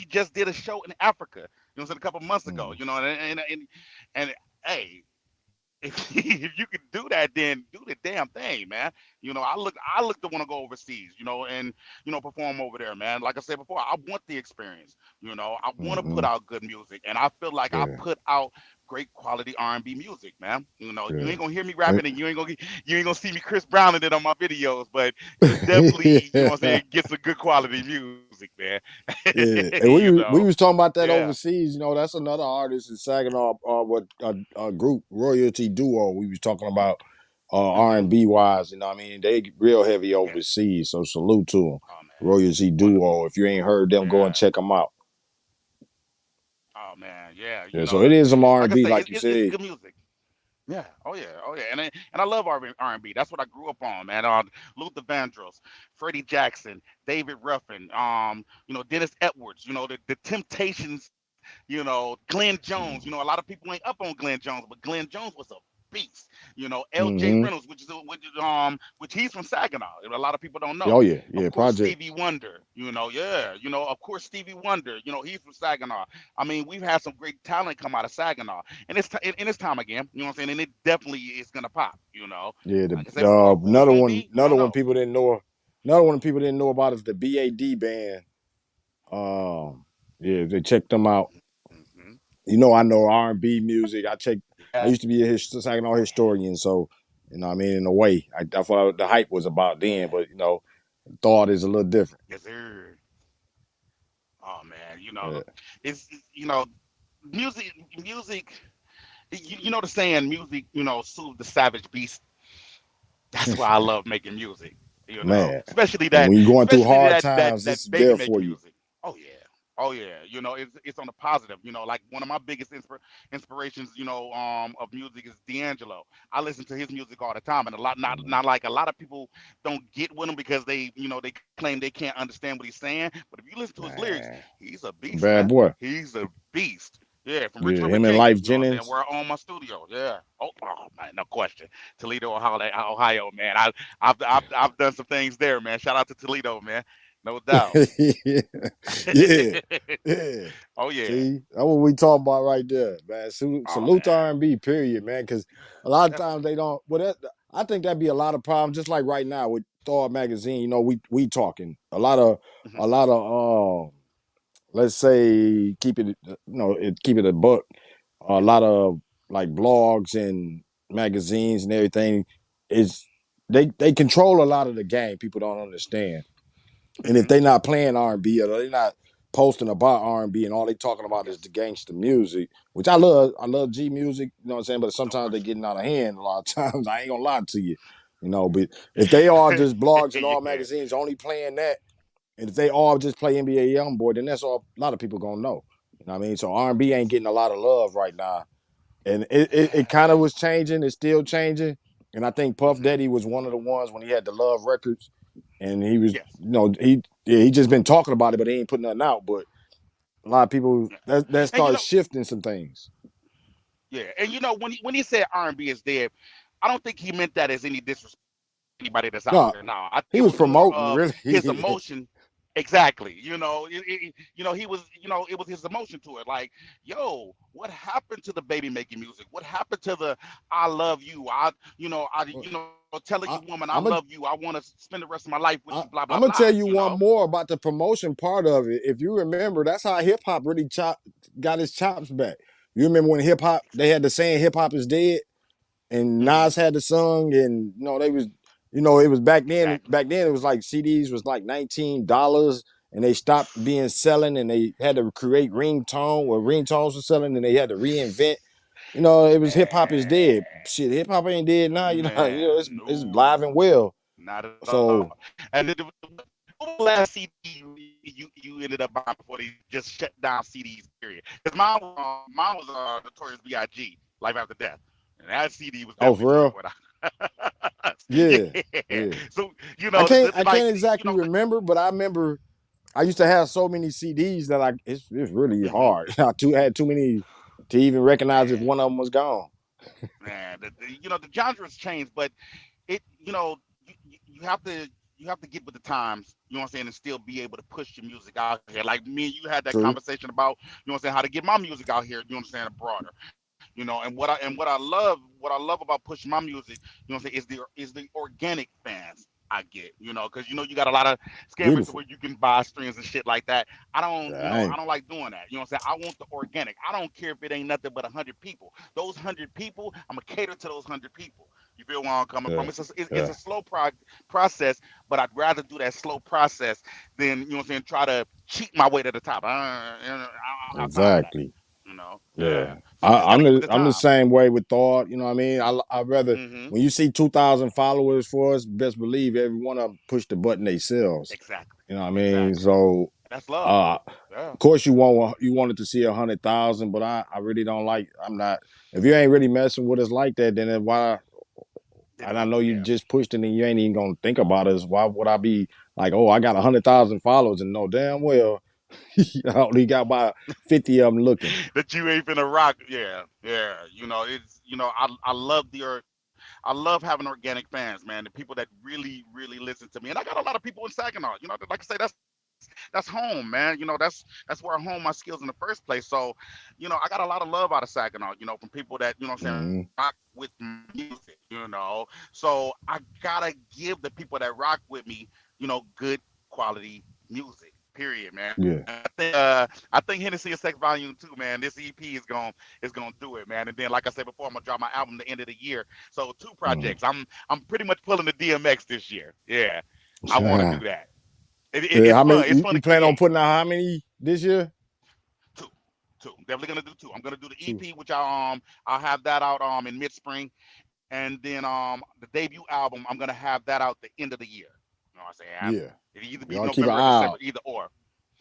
Speaker 2: just did a show in Africa. What I'm saying, a couple months ago.
Speaker 1: Mm-hmm.
Speaker 2: And hey, if if you could do that, then do the damn thing, man. I look to want to go overseas, and perform over there, man. Like I said before, I want the experience. I want to put
Speaker 1: Mm-hmm.
Speaker 2: out good music, and I feel like I
Speaker 1: Yeah.
Speaker 2: put out great quality R&B music, man. You
Speaker 1: Yeah.
Speaker 2: ain't gonna hear me
Speaker 1: And-
Speaker 2: rapping, and you ain't gonna see me Chris Browning it on my videos, but you'll definitely,
Speaker 1: yeah.
Speaker 2: get some good quality music, man.
Speaker 1: Yeah, and we was talking about that
Speaker 2: Yeah.
Speaker 1: overseas. That's another artist in Saginaw. What a group Royalty Duo. We was talking about R and
Speaker 2: hmm
Speaker 1: B wise. You know, what I mean, they real heavy
Speaker 2: Yes.
Speaker 1: overseas. So salute to them,
Speaker 2: Oh man.
Speaker 1: Royalty
Speaker 2: Wonderful.
Speaker 1: Duo. If you ain't heard them, go and
Speaker 2: Yeah.
Speaker 1: check them out.
Speaker 2: Oh man. Yeah.
Speaker 1: Yeah, so it is some R
Speaker 2: Like
Speaker 1: and
Speaker 2: I
Speaker 1: B,
Speaker 2: say,
Speaker 1: like you
Speaker 2: it's
Speaker 1: said.
Speaker 2: good music. Yeah. Oh yeah. Oh yeah. And I love R&B. That's what I grew up on, man. Luther Vandross, Freddie Jackson, David Ruffin, Dennis Edwards. The Temptations. Glenn Jones. A lot of people ain't up on Glenn Jones, but Glenn Jones was a beast. L.J.
Speaker 1: Mm-hmm.
Speaker 2: Reynolds, which he's from Saginaw. A lot of people don't know.
Speaker 1: Oh yeah,
Speaker 2: Of
Speaker 1: yeah.
Speaker 2: course,
Speaker 1: Project.
Speaker 2: Stevie Wonder. Yeah. Of course, Stevie Wonder. He's from Saginaw. I mean, we've had some great talent come out of Saginaw, and it's time again. You know what I'm saying? And it definitely is gonna pop.
Speaker 1: Yeah,
Speaker 2: Like I said before, who it's
Speaker 1: another
Speaker 2: gonna
Speaker 1: one.
Speaker 2: be, we
Speaker 1: Another
Speaker 2: don't
Speaker 1: one
Speaker 2: know.
Speaker 1: people didn't know. Another one people didn't know about is the BAD band. Yeah, they checked them out.
Speaker 2: Hmm
Speaker 1: I know R and B music. I check. I used to be a Saginaw historian, so you know, what I mean, in a way, that's what the hype was about then. But you know, thought is a little different.
Speaker 2: Yes, sir. Oh man,
Speaker 1: Yeah.
Speaker 2: it's music, music. You know the saying, music, soothe the savage beast. That's why I love making music.
Speaker 1: Man,
Speaker 2: Especially
Speaker 1: and
Speaker 2: that,
Speaker 1: when you're going through
Speaker 2: especially
Speaker 1: hard
Speaker 2: that that
Speaker 1: times,
Speaker 2: that
Speaker 1: this is
Speaker 2: baby
Speaker 1: there for
Speaker 2: making
Speaker 1: you.
Speaker 2: music. Oh yeah, oh yeah. It's on the positive. Like one of my biggest inspirations, of music is D'Angelo. I listen to his music all the time, and a lot
Speaker 1: Mm,
Speaker 2: not like a lot of people don't get with him because they claim they can't understand what he's saying. But if you listen to his lyrics,
Speaker 1: man,
Speaker 2: he's a beast,
Speaker 1: bad
Speaker 2: man.
Speaker 1: boy.
Speaker 2: He's a beast. Yeah, from
Speaker 1: Yeah,
Speaker 2: Richmond,
Speaker 1: him and
Speaker 2: Virginia.
Speaker 1: Life
Speaker 2: You know what I'm saying?
Speaker 1: Jennings.
Speaker 2: Where I own my studio. Yeah. Oh man, no question. Toledo, Ohio, man. I've done some things there, man. Shout out to Toledo, man. No doubt.
Speaker 1: Yeah, yeah.
Speaker 2: Oh yeah.
Speaker 1: See, that's what we talking about right there, man. Salute,
Speaker 2: Oh
Speaker 1: salute to
Speaker 2: man.
Speaker 1: R&B, period, man. Because a lot of times
Speaker 2: Definitely.
Speaker 1: they don't. Well, I think that'd be a lot of problems. Just like right now with Thor magazine, you know, we talking a
Speaker 2: Hmm.
Speaker 1: lot of let's say keep it, keep it a buck. A
Speaker 2: Yes.
Speaker 1: lot of like blogs and magazines and everything is they control a lot of the game. People don't understand. And if
Speaker 2: Hmm.
Speaker 1: they not playing R&B or they not posting about R&B and all they talking about is
Speaker 2: Yes.
Speaker 1: the gangster music, which I love G music, you know what I'm saying? But
Speaker 2: No
Speaker 1: sometimes they
Speaker 2: question.
Speaker 1: getting out of hand a lot of times. I ain't gonna lie to you. You know, but if they are just blogs and all
Speaker 2: Yeah.
Speaker 1: magazines only playing that, and if they all just play NBA Youngboy, then that's all a lot of people gonna know. You know what I mean? So R&B ain't
Speaker 2: Yes.
Speaker 1: getting a lot of love right now. And it kind of was changing, it's still changing. And I think Puff
Speaker 2: Hmm.
Speaker 1: Daddy was one of the ones when he had the Love Records and he was,
Speaker 2: Yes.
Speaker 1: he just been talking about it, but he ain't putting nothing out. But a lot of people
Speaker 2: Yeah.
Speaker 1: that
Speaker 2: And
Speaker 1: started shifting some things.
Speaker 2: yeah. And when he said R&B is dead, I don't think he meant that as any disrespect to anybody that's out
Speaker 1: No,
Speaker 2: there now. I think
Speaker 1: he
Speaker 2: it
Speaker 1: was
Speaker 2: was more
Speaker 1: promoting
Speaker 2: of
Speaker 1: really.
Speaker 2: his emotion. Exactly. He was, it was his emotion to it. Like, yo, what happened to the baby making music? What happened to the I love you? Telling you, woman,
Speaker 1: I,
Speaker 2: I love
Speaker 1: I'm
Speaker 2: you.
Speaker 1: a,
Speaker 2: I want to spend the rest of my life with you, blah, blah,
Speaker 1: I'm gonna
Speaker 2: blah,
Speaker 1: tell you one more about the promotion part of it. If you remember, that's how hip hop really got his chops back. You remember when hip hop they
Speaker 2: Exactly.
Speaker 1: had the saying hip hop is dead, and
Speaker 2: Hmm.
Speaker 1: Nas had the song, and they was, it was back then.
Speaker 2: Exactly.
Speaker 1: Back then, it was like CDs was like $19, and they stopped being selling, and they had to create ringtone, or ringtones were selling, and they had to reinvent. It was hip hop is
Speaker 2: Man,
Speaker 1: dead. Shit, hip hop ain't dead now.
Speaker 2: man,
Speaker 1: It's live and
Speaker 2: no,
Speaker 1: well.
Speaker 2: not at all.
Speaker 1: So,
Speaker 2: And what was the last CD you ended up buying before they just shut down CDs? Period. Because mine was Notorious B.I.G. Life After Death, and that CD was
Speaker 1: oh,
Speaker 2: definitely
Speaker 1: for real?
Speaker 2: fire.
Speaker 1: Yeah,
Speaker 2: Yeah.
Speaker 1: yeah.
Speaker 2: So
Speaker 1: I
Speaker 2: like
Speaker 1: can't exactly remember, but I remember I used to have so many CDs that it's really
Speaker 2: mhm,
Speaker 1: hard. Had too many to even recognize if
Speaker 2: man,
Speaker 1: one of them was gone.
Speaker 2: man, the genres change, but it you have to get with the times, you know what I'm saying, and still be able to push your music out here. Like me and you had that
Speaker 1: True.
Speaker 2: conversation about, how to get my music out here, broader. And what I love about pushing my music, is the organic fans I get, because you got a lot of scammers
Speaker 1: Beautiful.
Speaker 2: where you can buy streams and shit like that. I
Speaker 1: Dang.
Speaker 2: don't like doing that. You know what I'm saying? I want the organic. I don't care if it ain't nothing but 100 people. Those 100 people, I'm gonna cater to those 100 people. You feel where I'm coming
Speaker 1: Yeah.
Speaker 2: from? It's
Speaker 1: Yeah.
Speaker 2: a slow process, but I'd rather do that slow process than, try to cheat my way to the top. I don't have time for that.
Speaker 1: Exactly.
Speaker 2: Yeah.
Speaker 1: Yeah.
Speaker 2: So you just gotta get with the
Speaker 1: I'm the
Speaker 2: times.
Speaker 1: same way with thought. You know what I mean? I rather
Speaker 2: Hmm.
Speaker 1: when you see 2,000 followers for us, best believe every one of them push the button themselves.
Speaker 2: Exactly.
Speaker 1: You know what I mean?
Speaker 2: Exactly.
Speaker 1: So
Speaker 2: That's love.
Speaker 1: uh
Speaker 2: Yeah.
Speaker 1: of course you wanted to see 100,000, but I really don't like. I'm not. If you ain't really messing with us like that, then why?
Speaker 2: Then
Speaker 1: And I know you
Speaker 2: yeah.
Speaker 1: just pushed it, and you ain't even gonna think about us. Why would I be like, oh, I got 100,000 followers, and know damn well I only got about 50 of them looking.
Speaker 2: That you ain't finna rock. Yeah. Yeah. It's I love having organic fans, man. The people that really, really listen to me. And I got a lot of people in Saginaw. Like I say, that's home, man. That's where I hone my skills in the first place. So, I got a lot of love out of Saginaw, from people that, saying rock
Speaker 1: Mm-hmm.
Speaker 2: with my music. So I gotta give the people that rock with me, good quality music. Period, man.
Speaker 1: Yeah.
Speaker 2: I think Hennessy and Sex Volume 2, man. This EP is gonna do it, man. And then, like I said before, I'm gonna drop my album the end of the year. So two
Speaker 1: Mm.
Speaker 2: projects. I'm pretty much pulling the DMX this year. Yeah, I want to do that.
Speaker 1: Yeah.
Speaker 2: It's
Speaker 1: How many
Speaker 2: fun. It's fun
Speaker 1: you
Speaker 2: to
Speaker 1: plan on
Speaker 2: create.
Speaker 1: putting out? How many this year?
Speaker 2: Two, two. Definitely gonna do two. I'm gonna do the
Speaker 1: Two.
Speaker 2: EP, which I'll have that out in mid spring, and then the debut album I'm gonna have that out the end of the year. You know what I'm saying?
Speaker 1: Yeah.
Speaker 2: It'll either be
Speaker 1: Y'all keep an
Speaker 2: November or
Speaker 1: eye
Speaker 2: December,
Speaker 1: out.
Speaker 2: either or.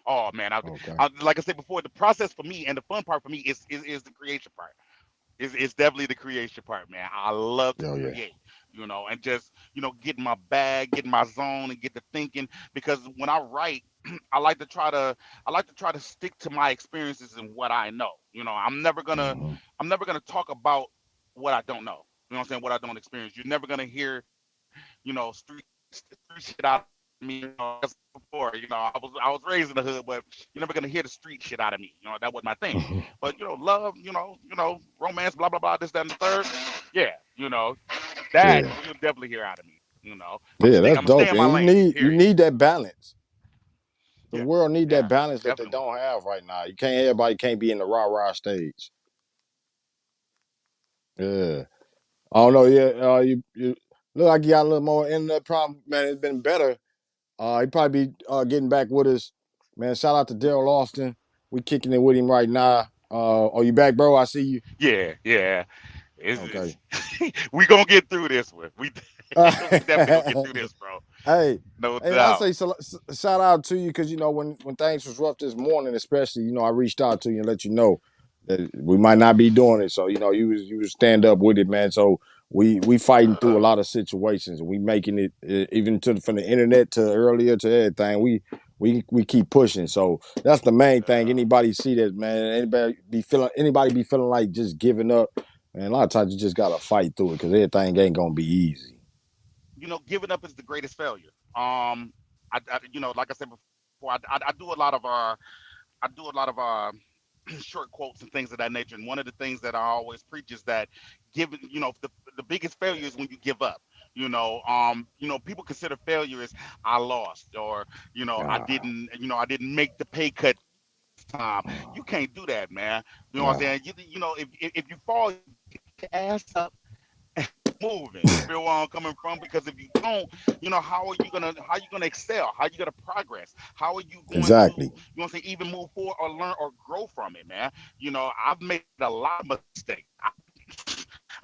Speaker 2: Oh man,
Speaker 1: Okay.
Speaker 2: like I said before, the process for me and the fun part for me is the creation part. It's definitely the creation part, man. I love to
Speaker 1: Oh yeah.
Speaker 2: create, and just get in my bag, get in my zone, and get to thinking. Because when I write, I like to try to stick to my experiences and what I know.
Speaker 1: Hmm.
Speaker 2: I'm never gonna talk about what I don't know. You know what I'm saying? What I don't experience. You're never gonna hear street shit out of me. As before, I was raised in the hood, but you're never gonna hear the street shit out of me. That was my thing. But love, romance, blah blah blah, this, that, and the third. Yeah, that
Speaker 1: Yeah.
Speaker 2: you'll definitely hear out of me.
Speaker 1: Yeah. That's
Speaker 2: I'm gonna stay
Speaker 1: dope.
Speaker 2: in
Speaker 1: And
Speaker 2: my lane.
Speaker 1: you
Speaker 2: Period.
Speaker 1: need that balance. The
Speaker 2: Yeah,
Speaker 1: world need that
Speaker 2: yeah,
Speaker 1: balance that they
Speaker 2: definitely.
Speaker 1: don't have right now. You can't. Everybody can't be in the rah rah stage. Yeah. I don't know. Yeah. You look like you got a little more internet problem, man. It's been better. He probably be getting back with us, man. Shout out to Darrell Alston. We kicking it with him right now. Are you back, bro? I see you.
Speaker 2: Yeah, yeah.
Speaker 1: Okay.
Speaker 2: We gonna get through this one. We
Speaker 1: hey,
Speaker 2: we definitely gonna get through this, bro.
Speaker 1: hey,
Speaker 2: No
Speaker 1: I
Speaker 2: doubt.
Speaker 1: say shout out to you because when things was rough this morning, especially I reached out to you and let you know that we might not be doing it. So you was stand up with it, man. So we fighting through a lot of situations. We making it even from the internet to earlier to everything. We keep pushing. So that's the main thing.
Speaker 2: Yeah.
Speaker 1: Anybody see that, man? Anybody be feeling like just giving up? Man, a lot of times you just gotta fight through it because everything ain't gonna be easy.
Speaker 2: Giving up is the greatest failure. Like I said before, I do a lot of short quotes and things of that nature. And one of the things that I always preach is that giving, the biggest failure is when you give up. People consider failure as I lost, or
Speaker 1: Ah,
Speaker 2: I didn't make the pay cut this time. You can't do that, man. You know what I'm saying?
Speaker 1: ah,
Speaker 2: If you fall, you get your ass up moving. You feel where I'm coming from? Because if you don't, how you gonna excel? How you gonna progress? How are you going to,
Speaker 1: exactly.
Speaker 2: even move forward or learn or grow from it, man? I've made a lot of mistakes. I'll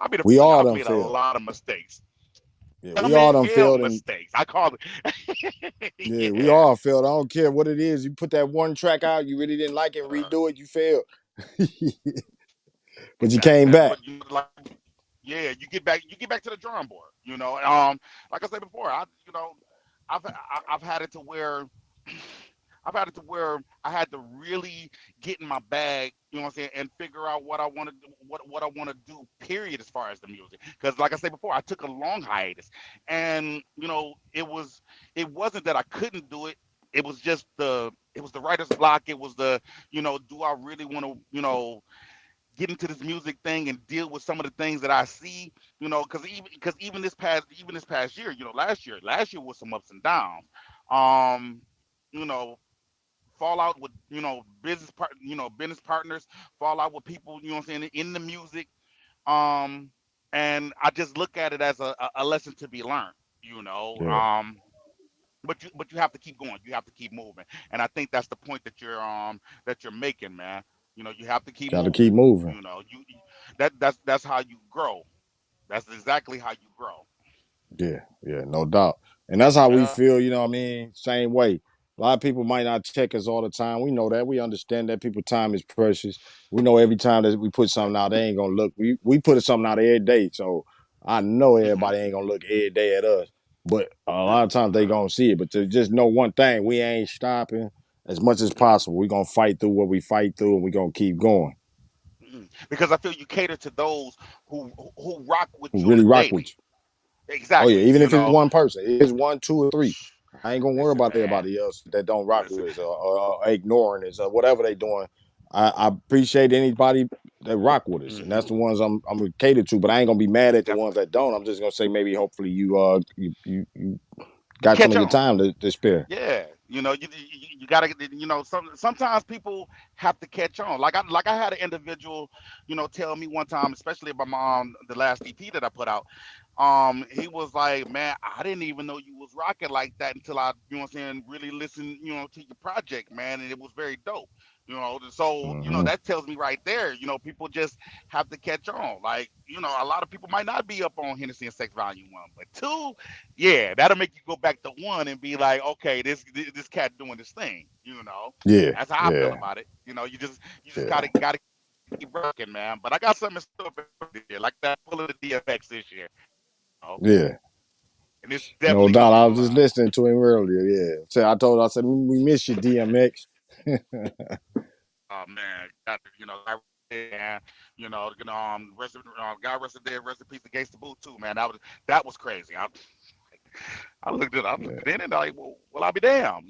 Speaker 2: be the first to
Speaker 1: We
Speaker 2: tell you,
Speaker 1: all
Speaker 2: I've
Speaker 1: done
Speaker 2: made a
Speaker 1: failed.
Speaker 2: lot of mistakes.
Speaker 1: Yeah, we
Speaker 2: Dumb
Speaker 1: all
Speaker 2: as
Speaker 1: done
Speaker 2: hell
Speaker 1: failed, and
Speaker 2: mistakes. I call it.
Speaker 1: yeah, we
Speaker 2: Yeah.
Speaker 1: all failed. I don't care what it is. You put that one track out, you really didn't like it, redo it, you failed. But you
Speaker 2: Exactly,
Speaker 1: came
Speaker 2: man.
Speaker 1: back.
Speaker 2: But yeah, you get back to the drawing board. Like I said before, I've had it to where I've had it to where I had to really get in my bag, you know what I'm saying, and figure out what I want to do, what I want to do. Period, as far as the music, because like I said before, I took a long hiatus, and it wasn't that I couldn't do it. It was the writer's block. It was the do I really want to get into this music thing and deal with some of the things that I see, because even this past year, last year was some ups and downs. Um, you know, fallout with business partners, fallout with people, what I'm saying, in the music. Um, and I just look at it as a lesson to be learned. You know,
Speaker 1: Yeah,
Speaker 2: um, but you have to keep going. You have to keep moving, and I think that's the point that you're making, man. You have to keep
Speaker 1: got to
Speaker 2: moving.
Speaker 1: keep moving.
Speaker 2: That's how you grow. That's exactly how you grow.
Speaker 1: Yeah, yeah, no doubt. And that's how we
Speaker 2: Yeah.
Speaker 1: feel, you know what I mean? Same way. A lot of people might not check us all the time. We know that. We understand that people's time is precious. We know every time that we put something out, they ain't gonna look. We put something out every day. So I know
Speaker 2: Hmm.
Speaker 1: everybody ain't gonna look every day at us. But a lot
Speaker 2: Yeah.
Speaker 1: of times they
Speaker 2: Yeah.
Speaker 1: gonna see it. But to just know one thing, we ain't stopping as much as
Speaker 2: Mm-mm,
Speaker 1: possible. We gonna fight through what we fight through and we gonna keep going.
Speaker 2: because I feel you cater to those who rock with
Speaker 1: We
Speaker 2: you on a
Speaker 1: really rock with
Speaker 2: daily.
Speaker 1: you. Oh yeah,
Speaker 2: Exactly.
Speaker 1: even if it's one person, if it's one, two, or three. I ain't gonna worry
Speaker 2: Listen,
Speaker 1: about
Speaker 2: man.
Speaker 1: everybody else that don't rock
Speaker 2: Listen.
Speaker 1: with us or ignoring us or whatever they doing. I appreciate anybody that rock with us, and
Speaker 2: Hmm.
Speaker 1: that's the ones I'm gonna cater to. But I ain't gonna be mad at the ones
Speaker 2: Definitely.
Speaker 1: that don't. I'm just gonna say maybe hopefully you got some
Speaker 2: Catch
Speaker 1: of your
Speaker 2: on.
Speaker 1: time to spare.
Speaker 2: Yeah. You gotta, sometimes people have to catch on. Like I had an individual, tell me one time, especially about the last EP that I put out. He was like, man, I didn't even know you was rocking like that until I, really listened, to your project, man, and it was very dope. So
Speaker 1: Hmm.
Speaker 2: that tells me right there, people just have to catch on. Like, a lot of people might not be up on Hennessy and Sex Volume 1, but 2, yeah, that'll make you go back to 1 and be like, okay, this cat doing this thing.
Speaker 1: Yeah,
Speaker 2: That's how I feel
Speaker 1: yeah,
Speaker 2: about it. You just
Speaker 1: yeah,
Speaker 2: gotta keep rocking, man. But I got something in store for everybody this year, like that pull of the DFX this year.
Speaker 1: yeah.
Speaker 2: And it's definitely
Speaker 1: No
Speaker 2: gonna
Speaker 1: doubt.
Speaker 2: be
Speaker 1: I was just
Speaker 2: fun.
Speaker 1: listening to him earlier. Yeah. So I said, we miss you, DMX.
Speaker 2: Oh man, God, God rest dead, rest in peace against the boot too, man. That was crazy. I looked at it and like, well, I'll be damned,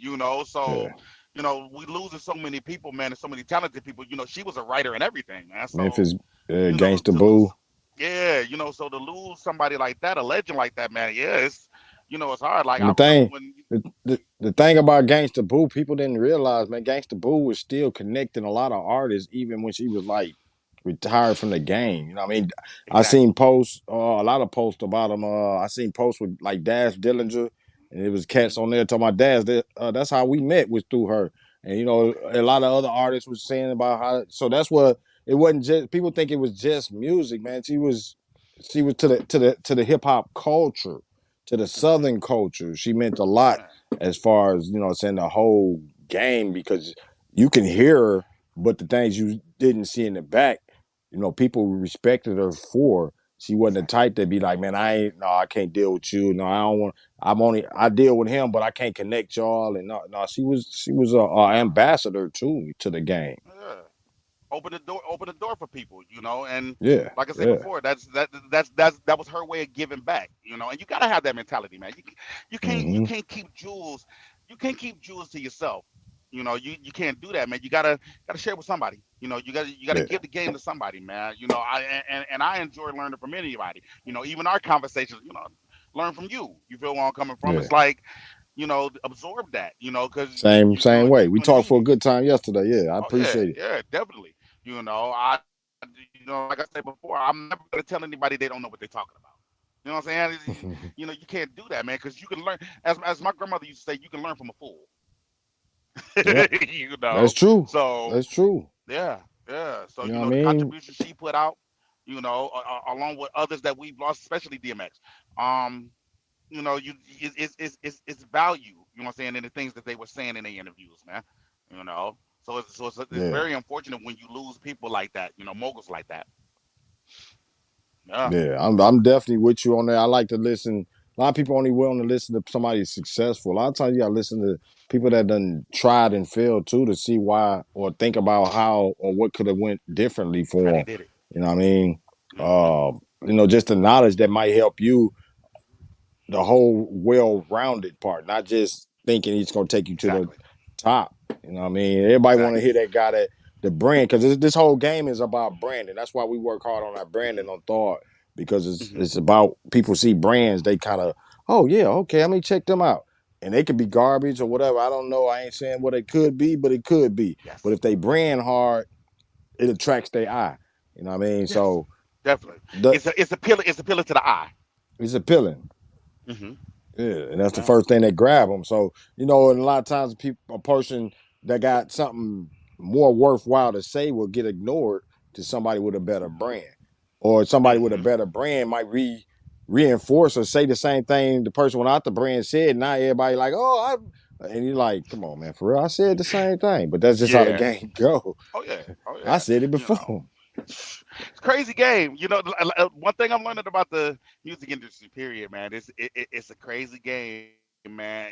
Speaker 2: So,
Speaker 1: Yeah.
Speaker 2: we losing so many people, man, and so many talented people. She was a writer and everything, man. So,
Speaker 1: Memphis, Gangsta
Speaker 2: to
Speaker 1: Boo.
Speaker 2: lose, yeah, so to lose somebody like that, a legend like that, man, yeah, it's hard. Like
Speaker 1: And
Speaker 2: I remember when,
Speaker 1: the thing about Gangsta Boo, people didn't realize, man, Gangsta Boo was still connecting a lot of artists, even when she was like retired from the game. You know what I mean? I
Speaker 2: exactly.
Speaker 1: seen posts, a lot of posts about him. I seen posts with like Dash Dillinger, and it was
Speaker 2: Hmm.
Speaker 1: cats on there talking about Dash. That's how we met was through her. And
Speaker 2: Okay.
Speaker 1: a lot of other artists was saying about how. So that's what it wasn't just. People think it was just music, man. She was to the hip hop culture, to the
Speaker 2: Hmm.
Speaker 1: Southern culture. She meant a lot
Speaker 2: Yeah.
Speaker 1: as far as saying the whole game because you can hear her, but the things you didn't see in the back, people respected her for. She wasn't the
Speaker 2: Exactly.
Speaker 1: type that be like, man, I can't deal with you. No, I don't want. I deal with him, but I can't connect y'all. And no, she was a ambassador too to the game.
Speaker 2: Yeah. Open the door for people, and
Speaker 1: Yeah,
Speaker 2: like I said
Speaker 1: yeah.
Speaker 2: before, that was her way of giving back, and you gotta have that mentality, man. You can't you
Speaker 1: Hmm.
Speaker 2: can't keep jewels you can't keep jewels to yourself. You can't do that, man. You gotta share with somebody. You gotta
Speaker 1: Yeah,
Speaker 2: give the game to somebody, man. And I enjoy learning from anybody. Even our conversations, learn from you. You feel where I'm coming from?
Speaker 1: yeah.
Speaker 2: It's like, absorb that, because
Speaker 1: Same way. We
Speaker 2: you and
Speaker 1: talked for a
Speaker 2: me.
Speaker 1: good time yesterday. Yeah, I
Speaker 2: Oh yeah,
Speaker 1: appreciate
Speaker 2: yeah, definitely. Like I said before, I'm never gonna tell anybody they don't know what they're talking about. You know what I'm saying?
Speaker 1: it.
Speaker 2: You can't do that, man, because you can learn. As my grandmother used to say, you can learn from a fool.
Speaker 1: Yep,
Speaker 2: you
Speaker 1: that's
Speaker 2: know.
Speaker 1: true.
Speaker 2: So
Speaker 1: That's true.
Speaker 2: yeah, yeah. So
Speaker 1: You know what I
Speaker 2: the
Speaker 1: mean?
Speaker 2: contribution she put out, along with others that we've lost, especially DMX. Um, it's value. You know what I'm saying? In the things that they were saying in their interviews, man. So it's
Speaker 1: Yeah.
Speaker 2: very unfortunate when you lose people like that. Moguls like that. Yeah.
Speaker 1: Yeah, I'm definitely with you on that. I like to listen. A lot of people only willing to listen to somebody successful. A lot of times you gotta listen to people that done tried and failed too to see why or think about how or what could have went differently
Speaker 2: How
Speaker 1: for
Speaker 2: they
Speaker 1: them.
Speaker 2: did it.
Speaker 1: You know what I mean?
Speaker 2: Hmm.
Speaker 1: Just the knowledge that might help you the whole well-rounded part, not just thinking he's going to take you to the
Speaker 2: Exactly.
Speaker 1: top. You know what I mean? Everybody want to
Speaker 2: Exactly.
Speaker 1: hear that guy that the brand because this whole game is about branding. That's why we work hard on our branding
Speaker 2: Hmm.
Speaker 1: on Thought because it's
Speaker 2: Hmm.
Speaker 1: it's about people see brands they kind of yeah, okay, let me check them out. And they could be garbage or whatever. I don't know. I ain't saying what it could be, but it could be. But
Speaker 2: Yes.
Speaker 1: if they brand hard, it attracts their eye. You know what I mean?
Speaker 2: Yes.
Speaker 1: So
Speaker 2: Definitely.
Speaker 1: the
Speaker 2: It's appealing. It's appealing to the eye.
Speaker 1: it's appealing.
Speaker 2: Hmm.
Speaker 1: Yeah, and that's the
Speaker 2: Yeah.
Speaker 1: first thing that grab them. So and a lot of times a person that got something more worthwhile to say will get ignored to somebody with a better brand, or somebody with a
Speaker 2: Hmm.
Speaker 1: better brand might reinforce or say the same thing the person without the brand said. Now everybody like, and you're like, come on, man, for real, I said the same thing, but that's just how the
Speaker 2: Yeah.
Speaker 1: game go.
Speaker 2: Oh yeah. Oh
Speaker 1: I
Speaker 2: yeah.
Speaker 1: said it
Speaker 2: You know.
Speaker 1: before.
Speaker 2: It's a crazy game. One thing I'm learning about the music industry, period, man, it's a crazy game, man.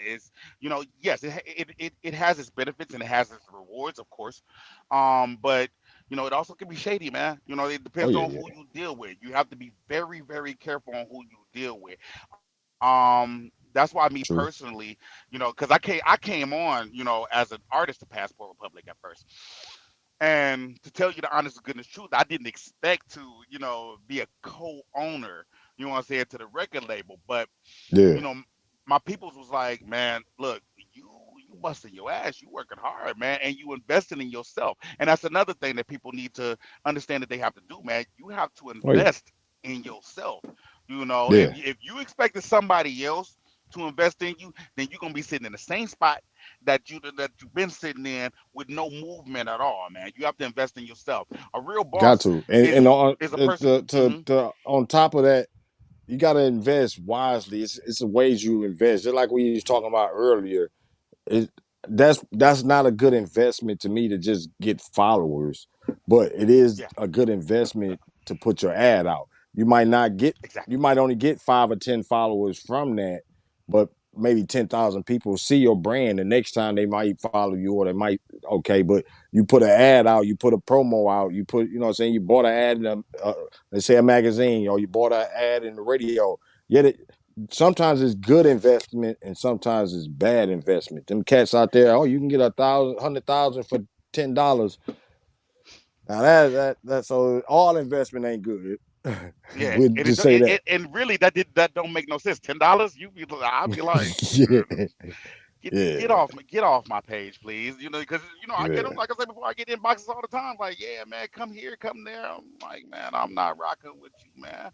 Speaker 2: Yes, it has its benefits and it has its rewards, of course. But it also can be shady, man. It depends
Speaker 1: Oh
Speaker 2: on
Speaker 1: yeah,
Speaker 2: who
Speaker 1: yeah,
Speaker 2: you deal with. You have to be very, very careful on who you deal with. That's why me
Speaker 1: true.
Speaker 2: personally, because I came on, as an artist to Passport Republic at first. And to tell you the honest to goodness truth, I didn't expect to, be a co-owner, you know what I'm saying, to the record label. But,
Speaker 1: Yeah,
Speaker 2: you know, my peoples was like, man, look, you busting your ass, you working hard, man, and you investing in yourself. And that's another thing that people need to understand that they have to do, man. You have to
Speaker 1: Oh yeah,
Speaker 2: invest in yourself. You know,
Speaker 1: yeah,
Speaker 2: if you expected somebody else to invest in you, then you're gonna be sitting in the same spot that you've been sitting in with no movement at all, man. You have to invest in yourself. A real
Speaker 1: got
Speaker 2: boss
Speaker 1: to. And
Speaker 2: is
Speaker 1: on
Speaker 2: is a person.
Speaker 1: on top of that, you got to invest wisely. It's the ways you invest. Just like we was talking about earlier, it, that's not a good investment to me to just get followers, but it is
Speaker 2: Yeah,
Speaker 1: a good investment to put your ad out. You might not get,
Speaker 2: exactly.
Speaker 1: you might only get 5 or 10 followers from that, but maybe 10,000 people see your brand. The next time they might follow you, or they might, okay, but you put an ad out, you put a promo out, you put, you know what I'm saying, you bought an ad in let's say a magazine, or you bought an ad in the radio. Yet sometimes it's good investment and sometimes it's bad investment. Them cats out there, oh, you can get 100,000 for $10. Now that so all investment ain't good.
Speaker 2: Yeah,
Speaker 1: We'll
Speaker 2: and
Speaker 1: just say that.
Speaker 2: and really that don't make no sense. $10, I'll be like,
Speaker 1: Yeah, yeah,
Speaker 2: get off my page, please. You know, because I get them,
Speaker 1: yeah,
Speaker 2: like I said before, I get inboxes all the time. Like, yeah, man, come here, come there. I'm like, man, I'm not rocking with you, man.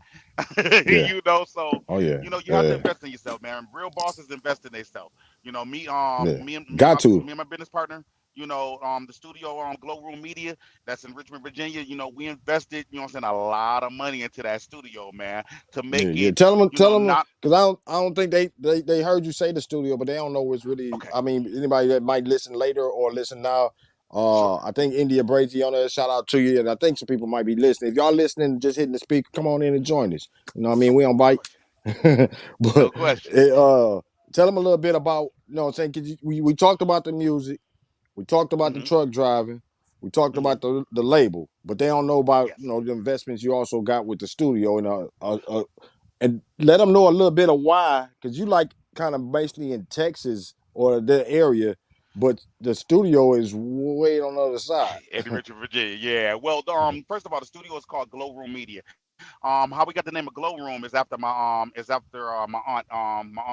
Speaker 1: yeah.
Speaker 2: So
Speaker 1: Oh yeah,
Speaker 2: you have to invest in yourself, man. Real bosses invest in themselves.
Speaker 1: yeah. Got to.
Speaker 2: Me and my business partner. The studio, Glow Room Media, that's in Richmond, Virginia. We invested, I'm saying, a lot of money into that studio, man, to
Speaker 1: Yeah,
Speaker 2: make
Speaker 1: yeah.
Speaker 2: it,
Speaker 1: Tell them,
Speaker 2: not
Speaker 1: because I don't think they heard you say the studio, but they don't know what's really.
Speaker 2: okay.
Speaker 1: I mean, anybody that might listen later or listen now,
Speaker 2: Sure.
Speaker 1: I think India Brazy on there. Shout out to you, and I think some people might be listening. If y'all listening, just hitting the speaker, come on in and join us. You know what I mean? We on
Speaker 2: No
Speaker 1: bite,
Speaker 2: question. No
Speaker 1: but
Speaker 2: question.
Speaker 1: it, tell them a little bit about. You know what I'm saying? 'Cause we talked about the music, we talked about the
Speaker 2: Hmm.
Speaker 1: truck driving. We talked
Speaker 2: Hmm.
Speaker 1: about the label, but they don't know about
Speaker 2: Yes.
Speaker 1: the investments you also got with the studio and and let them know a little bit of why, because you like kind of basically in Texas or the area, but the studio is way on the other side.
Speaker 2: Eddie Richard, Virginia. Yeah. Well, first of all, the studio is called Glow Room Media. How we got the name of Glow Room is after my aunt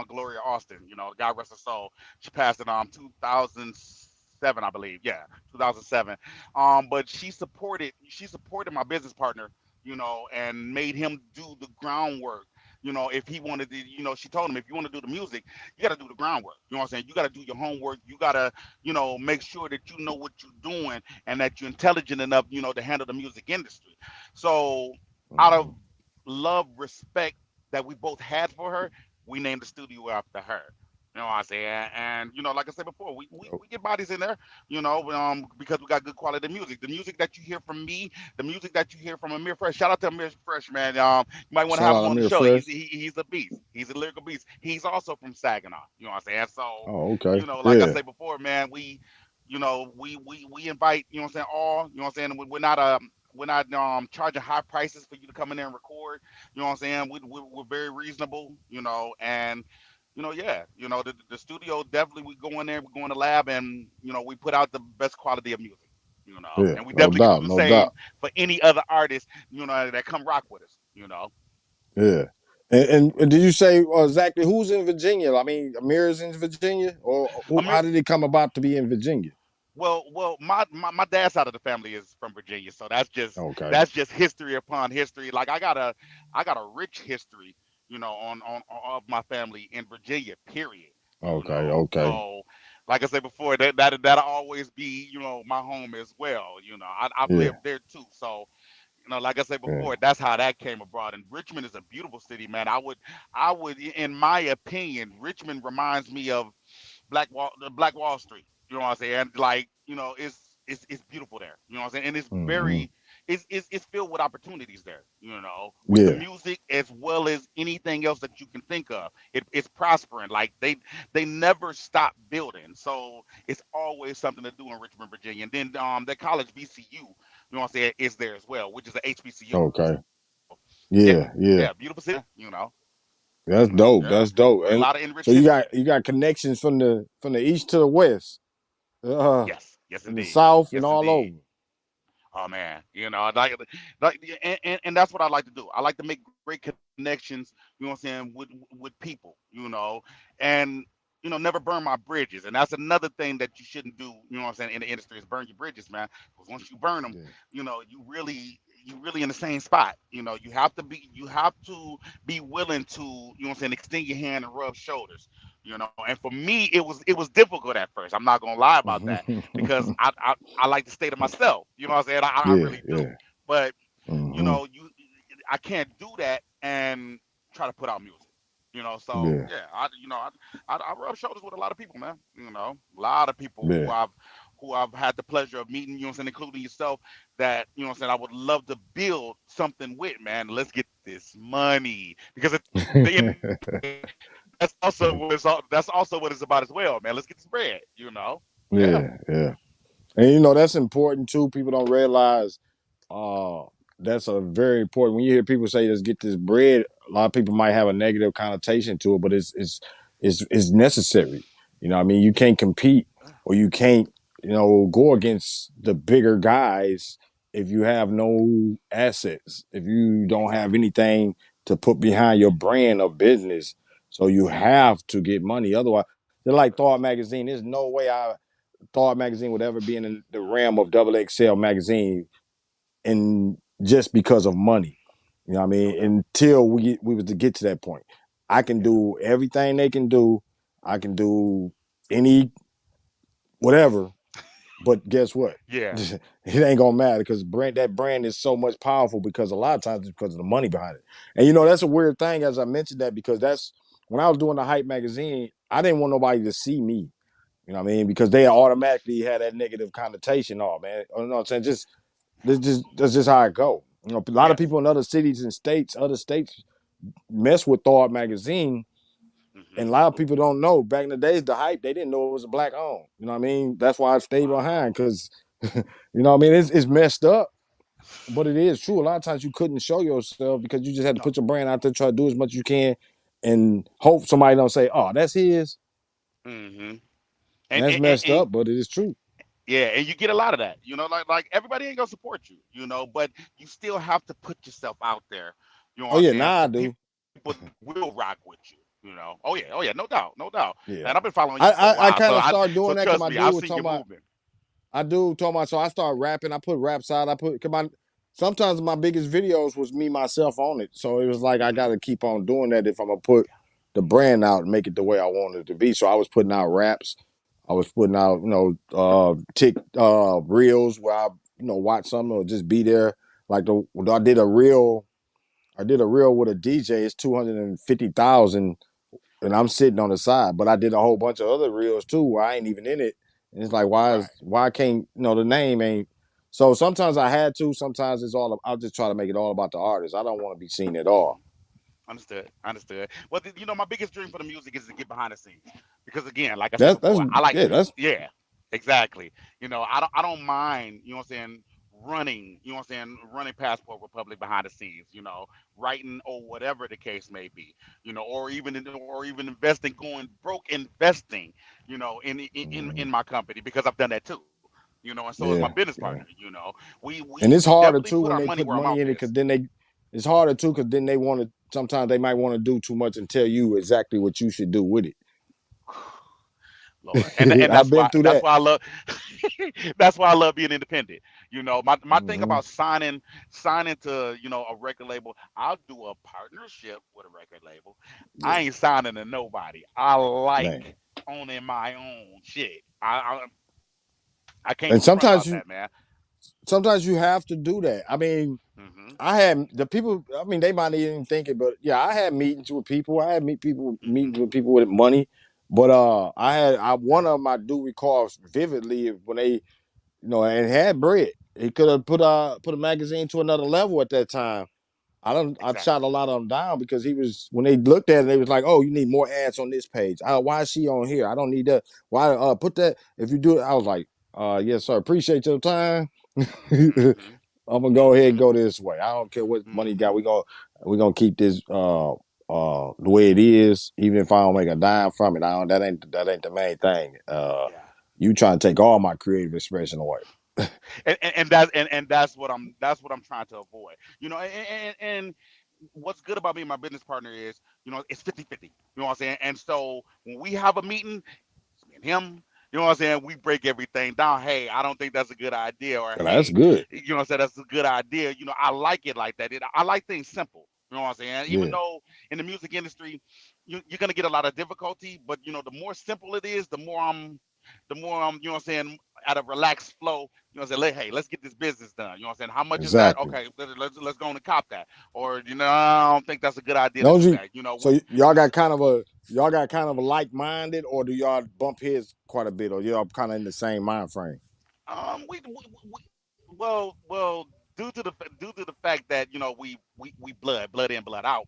Speaker 2: Gloria Austin. God rest her soul. She passed in 2007, I believe. Yeah, 2007. But she supported my business partner. And made him do the groundwork. If he wanted to, she told him, if you want to do the music, you got to do the groundwork. You know what I'm saying? You got to do your homework. You got to, make sure that you know what you're doing and that you're intelligent enough, to handle the music industry. So, out of
Speaker 1: Mhm.
Speaker 2: love, respect that we both had for her, we named the studio after her. You know what I'm saying? And like I said before, we get bodies in there, because we got good quality music. The music that you hear from me, the music that you hear from Amir Fresh. Shout out to Amir Fresh, man. You might want to
Speaker 1: Shout
Speaker 2: have
Speaker 1: out
Speaker 2: him on the
Speaker 1: Amir
Speaker 2: show.
Speaker 1: Fresh.
Speaker 2: He's a beast. He's a lyrical beast. He's also from Saginaw. You know what I'm saying? So,
Speaker 1: Oh, okay.
Speaker 2: like I
Speaker 1: Yeah.
Speaker 2: said before, man, we invite, you know what I'm saying, all, you know what I'm saying, we're not charging high prices for you to come in there and record. You know what I'm saying? We're very reasonable, and yeah, the studio, definitely, we go in there, we go in the lab, and we put out the best quality of music,
Speaker 1: Yeah.
Speaker 2: and we
Speaker 1: No
Speaker 2: definitely gonna
Speaker 1: doubt.
Speaker 2: do the
Speaker 1: No
Speaker 2: same
Speaker 1: doubt.
Speaker 2: for any other artist, that come rock with us.
Speaker 1: Yeah. And did you say exactly who's in Virginia? I mean, Amir's in Virginia, or how
Speaker 2: Amir,
Speaker 1: did it come about to be in Virginia?
Speaker 2: well, my dad's side of the family is from Virginia, so that's just
Speaker 1: Okay.
Speaker 2: that's just history upon history. Like, I got a rich history, of my family in Virginia. Period.
Speaker 1: Okay. Okay.
Speaker 2: So, like I said before, that'll always be, my home as well. I've
Speaker 1: Yeah.
Speaker 2: lived there too, so, like I said
Speaker 1: Yeah.
Speaker 2: before, that's how that came abroad. And Richmond is a beautiful city, man. I would, in my opinion, Richmond reminds me of Black Wall Street. You know what I'm saying? Like, it's beautiful there. You know what I'm saying? And it's
Speaker 1: Hmm.
Speaker 2: very it's filled with opportunities there. With the
Speaker 1: Yeah.
Speaker 2: music as well as anything else that you can think of. It's prospering. Like, they never stop building. So it's always something to do in Richmond, Virginia. And then the college VCU, you know what I'm saying, is there as well, which is a HBCU.
Speaker 1: Okay.
Speaker 2: So yeah,
Speaker 1: Yeah. Yeah.
Speaker 2: yeah, beautiful city.
Speaker 1: That's dope.
Speaker 2: Yeah,
Speaker 1: That's dope.
Speaker 2: a
Speaker 1: And
Speaker 2: lot of enriched
Speaker 1: so you
Speaker 2: history.
Speaker 1: got connections from the east to the west,
Speaker 2: Yes, yes,
Speaker 1: in the
Speaker 2: indeed.
Speaker 1: south and
Speaker 2: Yes,
Speaker 1: all
Speaker 2: indeed.
Speaker 1: over.
Speaker 2: Oh man, like, and that's what I like to do. I like to make great connections. You know what I'm saying, with people. And never burn my bridges. And that's another thing that you shouldn't do, what I'm saying, in the industry is burn your bridges, man. Because once you burn them,
Speaker 1: Yeah.
Speaker 2: you really in the same spot. You have to be willing to, what I'm saying, extend your hand and rub shoulders. And for me, it was difficult at first. I'm not gonna lie about that because I like to stay to myself. You know what I'm saying? I
Speaker 1: Yeah,
Speaker 2: really do.
Speaker 1: yeah.
Speaker 2: But
Speaker 1: Hmm.
Speaker 2: I can't do that and try to put out music. So
Speaker 1: Yeah,
Speaker 2: yeah, I rub shoulders with a lot of people, man. A lot of people who
Speaker 1: yeah.
Speaker 2: I've had the pleasure of meeting, what I'm saying, including yourself, that, what I'm saying, I would love to build something with, man. Let's get this money. Because at the end of the day, that's also what it's about as well, man. Let's get this bread. Yeah.
Speaker 1: Yeah, yeah. And that's important too. People don't realize uh that's a very important. When you hear people say let's get this bread, a lot of people might have a negative connotation to it, but it's necessary. I mean, you can't compete or you can't, go against the bigger guys if you have no assets, if you don't have
Speaker 2: Exactly.
Speaker 1: anything to put behind your brand or business. So you
Speaker 2: Mm-hmm.
Speaker 1: have to get money. Otherwise, they're like Thought Magazine. There's no way I Thought Magazine would ever be in the realm of Double XL Magazine, and just because of money. You know what I
Speaker 2: No
Speaker 1: mean?
Speaker 2: doubt.
Speaker 1: Until we was to get to that point. I can
Speaker 2: Yeah.
Speaker 1: do everything they can do. I can do any whatever, but guess what?
Speaker 2: Yeah.
Speaker 1: It ain't gonna matter because that brand is so much powerful because a lot of times it's because of the money behind it. And
Speaker 2: Yeah.
Speaker 1: that's a weird thing as I mentioned that because that's when I was doing the Hype magazine, I didn't want nobody to see me. You know what I mean? Because they automatically had that negative connotation. Oh man, you know what I'm saying? That's just how it go. A lot of
Speaker 2: Yes.
Speaker 1: people in other cities and states, other states mess with Thought magazine, and a
Speaker 2: Mm-hmm.
Speaker 1: lot of people don't know. Back in the days, the Hype, they didn't know it was a black owned. You know what I mean? That's why I stayed behind
Speaker 2: Wow.
Speaker 1: because, what I mean? It's messed up, but it is true. A lot of times you couldn't show yourself because you just had to
Speaker 2: No.
Speaker 1: put your brand out there, try to do as much as you can, and hope somebody don't say, "Oh, that's his,"
Speaker 2: Mm-hmm.
Speaker 1: and
Speaker 2: And,
Speaker 1: that's
Speaker 2: and, and,
Speaker 1: messed
Speaker 2: and
Speaker 1: up, but it is true.
Speaker 2: yeah, and you get a lot of that. Like everybody ain't gonna support you, but you still have to put yourself out there. You know what
Speaker 1: Oh
Speaker 2: I'm
Speaker 1: yeah,
Speaker 2: saying?
Speaker 1: now I
Speaker 2: For
Speaker 1: do.
Speaker 2: people that will rock with you. Oh yeah, no doubt, no doubt. Man, I've been
Speaker 1: Yeah,
Speaker 2: following you for a while,
Speaker 1: I
Speaker 2: so
Speaker 1: kind of started
Speaker 2: so
Speaker 1: doing that
Speaker 2: trust
Speaker 1: because
Speaker 2: me,
Speaker 1: my
Speaker 2: I've
Speaker 1: dude
Speaker 2: seen
Speaker 1: was
Speaker 2: your
Speaker 1: talking about.
Speaker 2: movement.
Speaker 1: I do talking about. So I started rapping. I put raps out. I put come on. Sometimes my biggest videos was me myself on it. So it was like I got
Speaker 2: Hmm.
Speaker 1: to keep on doing that if I'm gonna put the brand out and make it the way I wanted it to be. So I was putting out raps. I was putting out tick reels where I watch something or just be there. Like I did a reel. I did a reel with a DJ. It's 250,000 and I'm sitting on the side. But I did a whole bunch of other reels too where I ain't even in it. And it's like,
Speaker 2: Right.
Speaker 1: why can't the name ain't? So sometimes I had to. Sometimes I'll just try to make it all about the artist. I don't want to be seen at all.
Speaker 2: Hmm. Understood. Understood. Well, my biggest dream for the music is to get behind the scenes, because again, like I said
Speaker 1: That's
Speaker 2: before, I like,
Speaker 1: yeah. That's
Speaker 2: yeah, exactly. I don't mind. You know what I'm saying? Running. You know what I'm saying? Running Passport Republic behind the scenes. Writing or whatever the case may be. Or even investing, going broke investing. In my company, because I've done that too. And so is my business
Speaker 1: yeah,
Speaker 2: partner.
Speaker 1: yeah.
Speaker 2: We
Speaker 1: And it's
Speaker 2: definitely
Speaker 1: harder
Speaker 2: put
Speaker 1: too
Speaker 2: our
Speaker 1: when
Speaker 2: money
Speaker 1: they
Speaker 2: where
Speaker 1: put
Speaker 2: our mouth
Speaker 1: money in it
Speaker 2: is.
Speaker 1: because then they. It's harder too because then they want to. Sometimes they might want to do too much and tell you exactly what you should do with
Speaker 2: Lord, and
Speaker 1: it. I've been through
Speaker 2: that's
Speaker 1: that.
Speaker 2: why I love that's why I love being independent. My thing
Speaker 1: Hmm.
Speaker 2: about signing to a record label, I'll do a partnership with a record label.
Speaker 1: Yeah,
Speaker 2: I ain't signing to nobody. I
Speaker 1: man.
Speaker 2: like owning my own shit. I can't
Speaker 1: And
Speaker 2: do front about that, man.
Speaker 1: sometimes you have to do that. I mean,
Speaker 2: Mhm.
Speaker 1: I had the people. I mean, they might not even think it, but yeah, I had meetings with people. I had
Speaker 2: Mhm.
Speaker 1: meetings with people with money. But I one of them I do recall vividly when they and had bread. He could have put a magazine to another level at that time. I shot
Speaker 2: Exactly.
Speaker 1: a lot of them down because he was when they looked at it, they was like, "Oh, you need more ads on this page. Why is she on here? I don't need that. Why put that if you do it?" I was like, yes, sir. Appreciate your time.
Speaker 2: Mhm.
Speaker 1: I'm gonna go ahead and
Speaker 2: Mhm.
Speaker 1: go this way. I don't care what money you got.
Speaker 2: Mhm.
Speaker 1: We gonna keep this the way it is, even if I don't make a dime from it. I don't, that ain't the main thing.
Speaker 2: Yeah.
Speaker 1: You trying to take all my creative expression away.
Speaker 2: And that's what I'm trying to avoid. And what's good about being my business partner is It's 50-50. You know what I'm saying? And so when we have a meeting, it's me and him. You know what I'm saying? We break everything down. Hey, I don't think that's a good idea. Or
Speaker 1: And that's
Speaker 2: hey,
Speaker 1: good.
Speaker 2: you know what I'm saying? That's a good idea. I like it like that. I like things simple. You know what I'm saying? Even
Speaker 1: Yeah,
Speaker 2: though in the music industry, you're gonna get a lot of difficulty, but the more simple it is, the more you know what I'm saying, at a relaxed flow. You know what I'm saying? Hey, let's get this business done. You know what I'm saying? How much is that?
Speaker 1: exactly.
Speaker 2: Okay, let's go and cop that. Or I don't think that's a good idea to
Speaker 1: Don't
Speaker 2: do
Speaker 1: you?
Speaker 2: that.
Speaker 1: So y'all got kind of a like minded, or do y'all bump heads quite a bit, or y'all kind of in the same mind frame?
Speaker 2: Well, due to the fact that we blood in, blood out.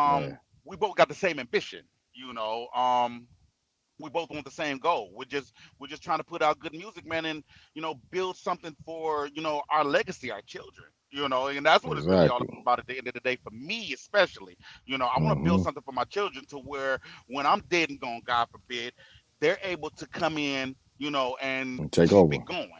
Speaker 1: Yeah,
Speaker 2: We both got the same ambition. You know, we both want the same goal. We're just trying to put out good music, man, and build something for our legacy, our children. And that's what it's really all
Speaker 1: exactly.
Speaker 2: about at the end of the day for me, especially. I want to build
Speaker 1: Hmm.
Speaker 2: something for my children to where when I'm dead and gone, God forbid, they're able to come in, and
Speaker 1: And take
Speaker 2: keep
Speaker 1: over.
Speaker 2: it going.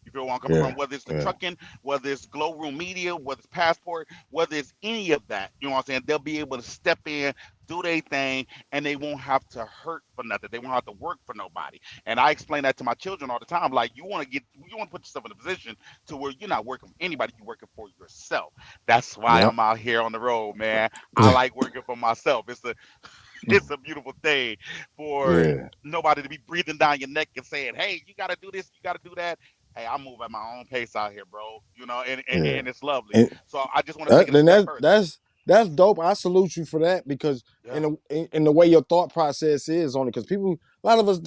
Speaker 2: You feel where I'm coming from?
Speaker 1: Yeah,
Speaker 2: Whether it's the
Speaker 1: yeah,
Speaker 2: trucking, whether it's Glow Room Media, whether it's Passport, whether it's any of that, you know what I'm saying? They'll be able to step in, do their thing, and they won't have to hurt for nothing. They won't have to work for nobody. And I explain that to my children all the time. Like you want to put yourself in a position to where you're not working for anybody, you're working for yourself. That's why
Speaker 1: yep.
Speaker 2: I'm out here on the road, man. I like working for myself. It's a beautiful thing for
Speaker 1: Yeah,
Speaker 2: nobody to be breathing down your neck and saying, "Hey, you got to do this, you got to do that." Hey, I move at my own pace out here, bro.
Speaker 1: yeah.
Speaker 2: And it's lovely.
Speaker 1: And
Speaker 2: So I just want to take it a
Speaker 1: then
Speaker 2: step further.
Speaker 1: that's dope. I salute you for that because
Speaker 2: Yeah,
Speaker 1: in the way your thought process is on it, because people, a lot of us,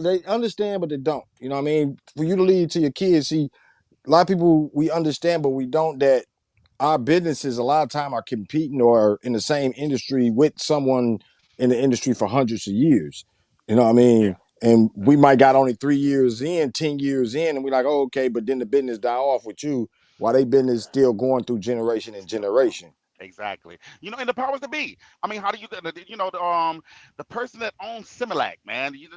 Speaker 1: they understand but they don't. You know what I mean? For you to lead to your kids, see, a lot of people we understand but we don't that our businesses a lot of time are competing or in the same industry with someone in the industry for hundreds of years. You know what I
Speaker 2: yeah,
Speaker 1: mean? And
Speaker 2: yeah.
Speaker 1: we might got only 3 years in, 10 years in, and we're like, oh, okay, but then the business die off with you while they business still going through generation and
Speaker 2: Still going.
Speaker 1: generation.
Speaker 2: Exactly. And the powers to be. I mean, how do the person that owns Similac, man? You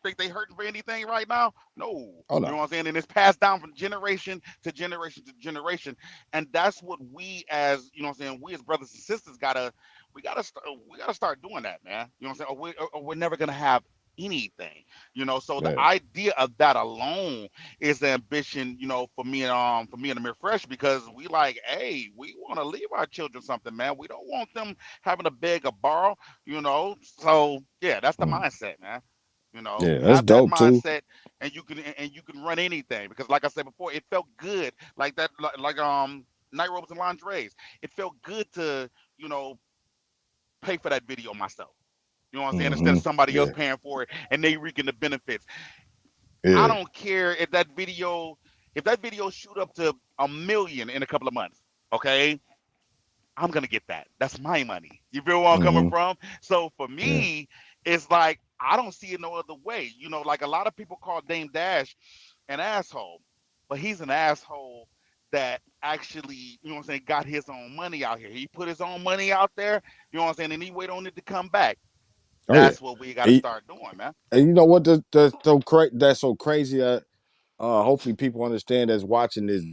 Speaker 2: think they hurting for anything right now? No.
Speaker 1: Oh
Speaker 2: You know
Speaker 1: no.
Speaker 2: what I'm saying? And it's passed down from generation to generation to generation, and that's what we as you know what I'm saying. We as brothers and sisters we gotta start doing that, man. You know what I'm saying? Or we're never gonna have anything. So the
Speaker 1: Yeah.
Speaker 2: idea of that alone is the ambition, for me and Amir Fresh, because we like, hey, we want to leave our children something, man. We don't want them having to beg or borrow. So yeah, that's the
Speaker 1: Mm.
Speaker 2: mindset, man.
Speaker 1: Yeah, that's
Speaker 2: Have that
Speaker 1: dope too.
Speaker 2: mindset, and you can run anything, because like I said before, it felt good like that, like night robes and lingeries. It felt good to you know pay for that video myself. You know what I'm saying? Instead
Speaker 1: Hmm.
Speaker 2: of somebody else
Speaker 1: Yeah.
Speaker 2: paying for it and they reaping the benefits. I
Speaker 1: Yeah.
Speaker 2: don't care if that video shoot up to 1 million in a couple of months. Okay, I'm gonna get that. That's my money. You feel where I'm coming
Speaker 1: Hmm.
Speaker 2: from? So for
Speaker 1: Yeah.
Speaker 2: me, it's like I don't see it no other way. Like a lot of people call Dame Dash an asshole, but he's an asshole that actually, what I'm saying, got his own money out here. He put his own money out there, you know what I'm saying, and he wait on it to come back.
Speaker 1: Oh yeah.
Speaker 2: That's what we got to
Speaker 1: And,
Speaker 2: start doing, man.
Speaker 1: and you know what? That's so crazy. Hopefully people understand that's watching this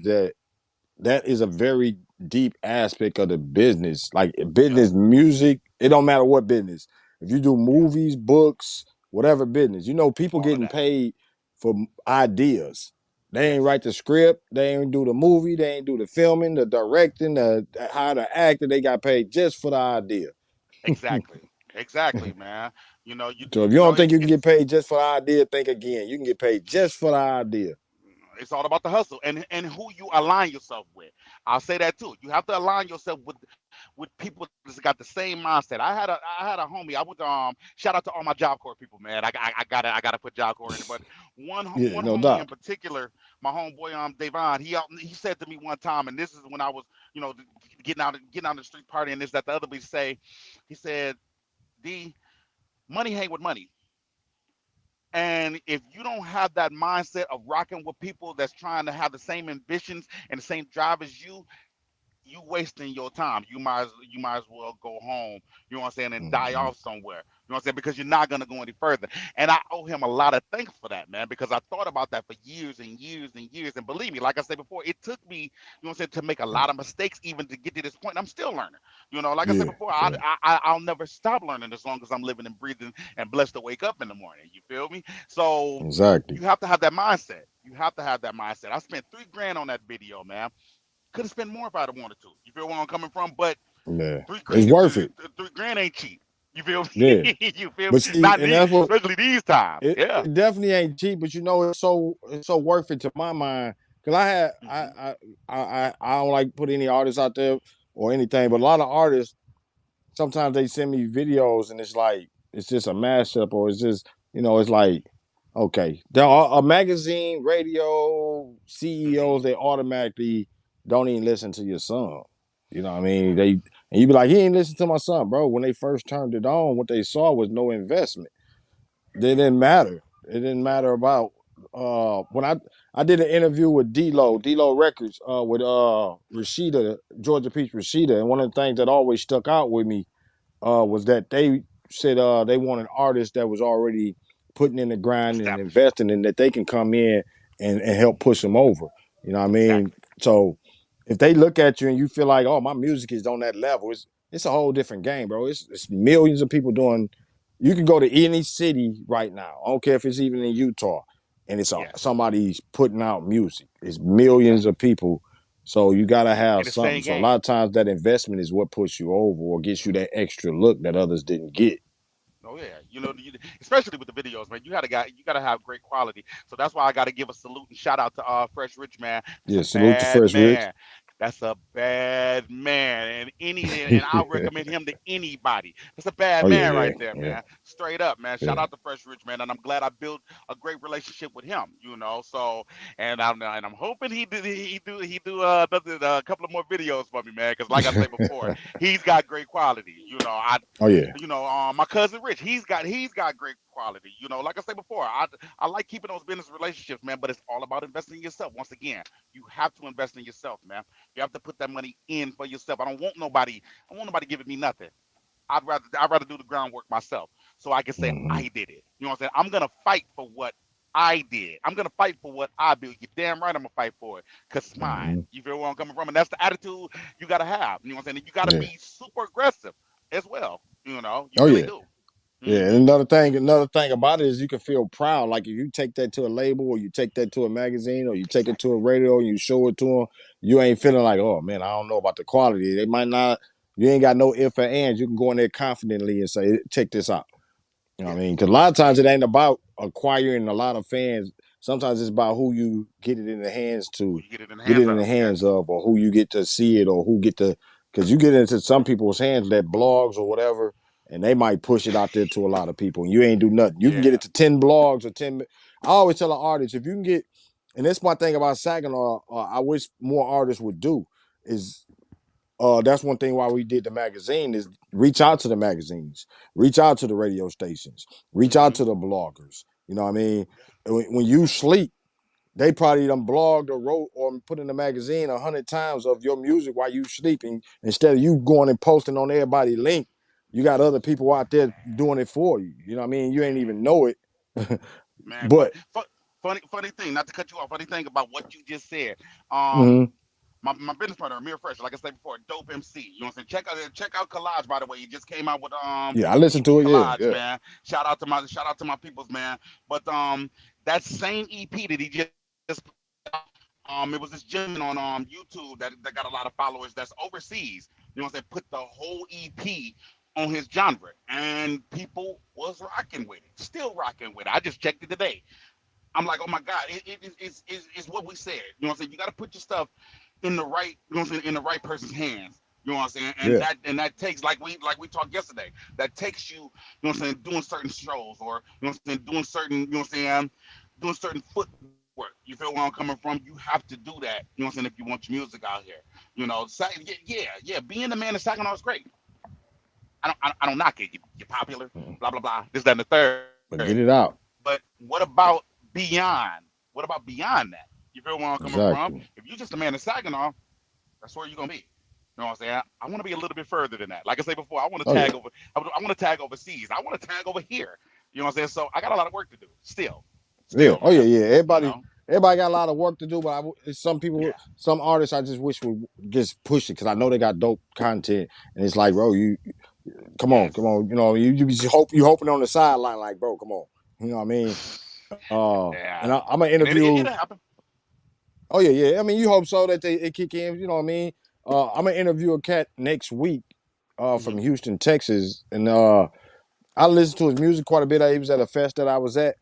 Speaker 1: that is a very deep aspect of the business. Like
Speaker 2: Yeah,
Speaker 1: business, music, it don't matter what business. If you do
Speaker 2: yeah,
Speaker 1: movies, books, whatever business, people
Speaker 2: all of
Speaker 1: getting
Speaker 2: that.
Speaker 1: paid for ideas. They ain't
Speaker 2: Yes.
Speaker 1: write the script, they ain't do the movie, they ain't do the filming, the directing, the how the actor. They got paid just for the idea.
Speaker 2: Exactly. Exactly, man.
Speaker 1: So if you don't think you can get paid just for the idea, think again. You can get paid just for the idea.
Speaker 2: it's all about the hustle and who you align yourself with. I'll say that too. You have to align yourself with people that's got the same mindset. I had a homie. I went to shout out to all my Job Corps people, man. I gotta put Job Corps in it. But
Speaker 1: Yeah,
Speaker 2: one
Speaker 1: no
Speaker 2: homie in
Speaker 1: doubt.
Speaker 2: particular, my homeboy Davon, he said to me one time, and this is when I was you know getting out of the street party and this that the other. But he said, D, money hang with money. And if you don't have that mindset of rocking with people that's trying to have the same ambitions and the same drive as you, you wasting your time. You might as well go home. You know what I'm saying, and die
Speaker 1: Hmm.
Speaker 2: off somewhere. You know what I'm saying, because you're not gonna go any further. And I owe him a lot of thanks for that, man, because I thought about that for years and years and years. And believe me, like I said before, it took me, you know what I'm saying, to make a lot of mistakes even to get to this point. I'm still learning. You know, like I said
Speaker 1: Yeah,
Speaker 2: before,
Speaker 1: yeah,
Speaker 2: I'll never stop learning as long as I'm living and breathing and blessed to wake up in the morning. You feel me? So
Speaker 1: exactly.
Speaker 2: you have to have that mindset. You have to have that mindset. I spent 3 grand on that video, man. Could have spent more if I'd have wanted to. You feel where I'm coming from? But
Speaker 1: Yeah,
Speaker 2: three
Speaker 1: it's
Speaker 2: grand,
Speaker 1: worth it.
Speaker 2: 3 grand ain't cheap. You feel
Speaker 1: Yeah,
Speaker 2: me? You feel me?
Speaker 1: but see,
Speaker 2: Not
Speaker 1: and
Speaker 2: these,
Speaker 1: that's what
Speaker 2: especially these times. Yeah.
Speaker 1: it definitely ain't cheap. But you know, it's so worth it to my mind because I had
Speaker 2: Hmm.
Speaker 1: I don't like put any artists out there or anything, but a lot of artists sometimes they send me videos and it's like it's just a mashup or it's just it's like okay, there are a magazine, radio
Speaker 2: Hmm.
Speaker 1: CEOs they automatically don't even listen to your song. You know what I mean? They and you be like, he ain't listen to my song, bro. When they first turned it on, what they saw was no investment. It didn't matter. It didn't matter about when I did an interview with D-Lo Records with Rashida, Georgia Peach Rashida, and one of the things that always stuck out with me was that they said they wanted artists that was already putting in the grind and
Speaker 2: Established.
Speaker 1: investing and that they can come in and help push them over. You know what I mean?
Speaker 2: Exactly.
Speaker 1: So if they look at you and you feel like, oh, my music is on that level, it's a whole different game, bro. It's millions of people doing. You can go to any city right now. I don't care if it's even in Utah, and
Speaker 2: Yes.
Speaker 1: somebody's putting out music. It's millions
Speaker 2: Exactly.
Speaker 1: of people, so you gotta have
Speaker 2: In the
Speaker 1: something.
Speaker 2: same
Speaker 1: So a lot
Speaker 2: game.
Speaker 1: of times that investment is what puts you over or gets you that extra look that others didn't get.
Speaker 2: Oh yeah, especially with the videos, man. You gotta have great quality. So that's why I gotta give a salute and shout out to Fresh Rich, man. That's a
Speaker 1: Yeah, salute to
Speaker 2: bad
Speaker 1: Fresh Rich.
Speaker 2: man. That's a bad man, and I'll recommend him to anybody. That's a bad
Speaker 1: Oh yeah,
Speaker 2: man
Speaker 1: yeah,
Speaker 2: right there,
Speaker 1: yeah,
Speaker 2: man. Straight up, man. Shout
Speaker 1: yeah.
Speaker 2: out to Fresh Rich, man, and I'm glad I built a great relationship with him. So and I'm hoping he do a couple of more videos for me, man. Because like I said before, he's got great quality.
Speaker 1: Oh yeah.
Speaker 2: My cousin Rich, he's got great quality. Like I said before, I like keeping those business relationships, man. But it's all about investing in yourself. Once again, you have to invest in yourself, man. You have to put that money in for yourself. I don't want nobody giving me nothing. I'd rather do the groundwork myself, so I can say
Speaker 1: Hmm.
Speaker 2: I did it. You know what I'm saying? I'm gonna fight for what I did. I'm gonna fight for what I built. You're damn right. I'm gonna fight for it because it's mine.
Speaker 1: Hmm.
Speaker 2: You feel where I'm coming from, and that's the attitude you gotta have. You know what I'm saying? And you gotta
Speaker 1: Yeah.
Speaker 2: be super aggressive as well. You
Speaker 1: Oh
Speaker 2: really
Speaker 1: yeah.
Speaker 2: do.
Speaker 1: Yeah, and
Speaker 2: Hmm.
Speaker 1: another thing about it is you can feel proud. Like if you take that to a label, or you take that to a magazine, or you take it to
Speaker 2: Exactly.
Speaker 1: a radio, and you show it to them, you ain't feeling like, oh man, I don't know about the quality. They might not. You ain't got no if or ands. You can go in there confidently and say, check this out. You know what I mean?
Speaker 2: Yes.
Speaker 1: Because a lot of times it ain't about acquiring a lot of fans. Sometimes it's about who you get it in the hands
Speaker 2: Who
Speaker 1: to,
Speaker 2: you get it in the
Speaker 1: get it
Speaker 2: hands
Speaker 1: in the
Speaker 2: of?
Speaker 1: hands
Speaker 2: Yes.
Speaker 1: of, or who you get to see it, or who get to. Because you get into some people's hands that blogs or whatever, and they might push it out there to a lot of people, and you ain't do nothing. You can get
Speaker 2: Yeah.
Speaker 1: it to 10 blogs or 10. I always tell an artist if you can get, and that's my thing about Saginaw. I wish more artists would do is that's one thing why we did the magazine is reach out to the magazines, reach out to the radio stations, reach out
Speaker 2: Hmm.
Speaker 1: to the bloggers. You know what I mean? When you sleep, they probably done blogged or wrote or put in the magazine 100 times of your music while you sleeping. Instead of you going and posting on everybody's link, you got other people out there doing it for you. You know what I mean? You ain't even know it.
Speaker 2: Man,
Speaker 1: But
Speaker 2: funny thing, not to cut you off. Funny thing about what you just said. Um,
Speaker 1: mhm,
Speaker 2: my business partner, Amir Fresh, like I said before, dope MC. You know what I'm saying? Check out Collage, by the way. He just came out with
Speaker 1: yeah, I listened
Speaker 2: EP
Speaker 1: to it. Yeah,
Speaker 2: Collage,
Speaker 1: yeah,
Speaker 2: man. Shout out to my peoples, man. But that same EP that he just put out, it was this gentleman on YouTube that got a lot of followers that's overseas. You know what I'm saying? Put the whole EP on his genre, and people was rocking with it, still rocking with it. I just checked it today. I'm like, oh my god, it's what we said. You know what I'm saying? You got to put your stuff in the right, you know what I'm saying, in the right person's hands. You know what I'm saying? And
Speaker 1: yeah.
Speaker 2: that takes like we talked yesterday. That takes you, you know what I'm saying, doing certain shows or you know what I'm saying, doing certain, you know what I'm saying, doing certain footwork. You feel where I'm coming from? You have to do that. You know what I'm saying? If you want your music out here, yeah. Being the man of Saginaw is great. I don't knock it. You're popular,
Speaker 1: Mhm.
Speaker 2: blah blah blah. This, that, and the third.
Speaker 1: But get it
Speaker 2: But
Speaker 1: out.
Speaker 2: what about beyond? What about beyond that? You feel where I'm coming from?
Speaker 1: Exactly.
Speaker 2: If you're just a man of Saginaw, that's where you're gonna be. You know what I'm saying? I want to be a little bit further than that. Like I said before, I want to
Speaker 1: Oh yeah,
Speaker 2: tag over. I want to tag overseas. I want to tag over here. You know what I'm saying? So I got a lot of work to do.
Speaker 1: yeah.
Speaker 2: Still,
Speaker 1: Oh yeah,
Speaker 2: man.
Speaker 1: yeah.
Speaker 2: You
Speaker 1: Everybody,
Speaker 2: know?
Speaker 1: everybody got a lot of work to do, but some people,
Speaker 2: Yeah.
Speaker 1: some artists, I just wish would just push it because I know they got dope content, and it's like, bro,
Speaker 2: Yes.
Speaker 1: you
Speaker 2: Yes.
Speaker 1: come on. You know, you just you hoping on the sideline, like, bro, come on. You know what I mean?
Speaker 2: Yeah.
Speaker 1: And I'm gonna
Speaker 2: And
Speaker 1: interview.
Speaker 2: it'll happen.
Speaker 1: Oh yeah, yeah. I mean, you hope so that they kick in. You know what I mean? I'm gonna interview a cat next week,
Speaker 2: Hmm.
Speaker 1: from Houston, Texas, and I listened to his music quite a bit. He was at a fest that I was at,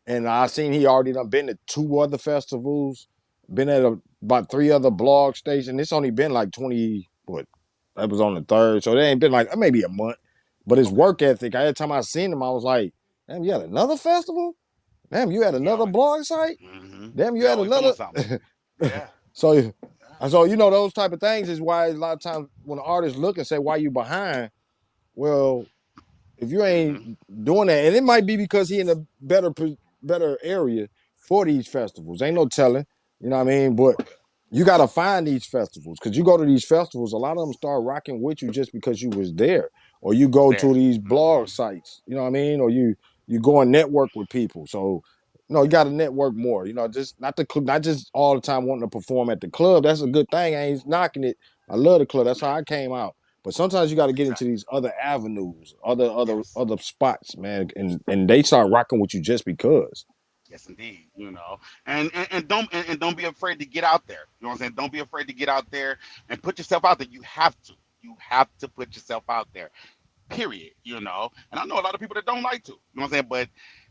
Speaker 1: and I seen he already done been to two other festivals, been at about three other blog stations. It's only been like 20. What? That was on the third, so it ain't been like maybe a month. But his
Speaker 2: Okay.
Speaker 1: work ethic, every time I seen him, I was like, damn, you had another festival? Damn, you had
Speaker 2: He
Speaker 1: another
Speaker 2: always.
Speaker 1: blog site?
Speaker 2: Hmm.
Speaker 1: Damn, you
Speaker 2: He
Speaker 1: had
Speaker 2: always doing
Speaker 1: another.
Speaker 2: something. Yeah.
Speaker 1: So,
Speaker 2: Yeah.
Speaker 1: so you know those type of things is why a lot of times when artists look and say why you behind, well, if you ain't
Speaker 2: Hmm.
Speaker 1: doing that, and it might be because he in a better area for these festivals. Ain't no telling, you know what I mean? But you got to find these festivals because you go to these festivals. A lot of them start rocking with you just because you was there, or you
Speaker 2: Was
Speaker 1: go
Speaker 2: there.
Speaker 1: to these
Speaker 2: Hmm.
Speaker 1: blog sites. You know what I mean? Or you go and network with people. So no, you got to network more. You know, just not just all the time wanting to perform at the club. That's a good thing. I ain't knocking it. I love the club. That's how
Speaker 2: Yeah.
Speaker 1: I came out. But sometimes you got to get into
Speaker 2: Exactly.
Speaker 1: these other avenues,
Speaker 2: Yes.
Speaker 1: other spots, man, and they start rocking with you just because.
Speaker 2: Yes, indeed. And don't be afraid to get out there. You know what I'm saying? Don't be afraid to get out there and put yourself out there. You have to. You have to put yourself out there. Period. And I know a lot of people that don't like to. You know what I'm saying? But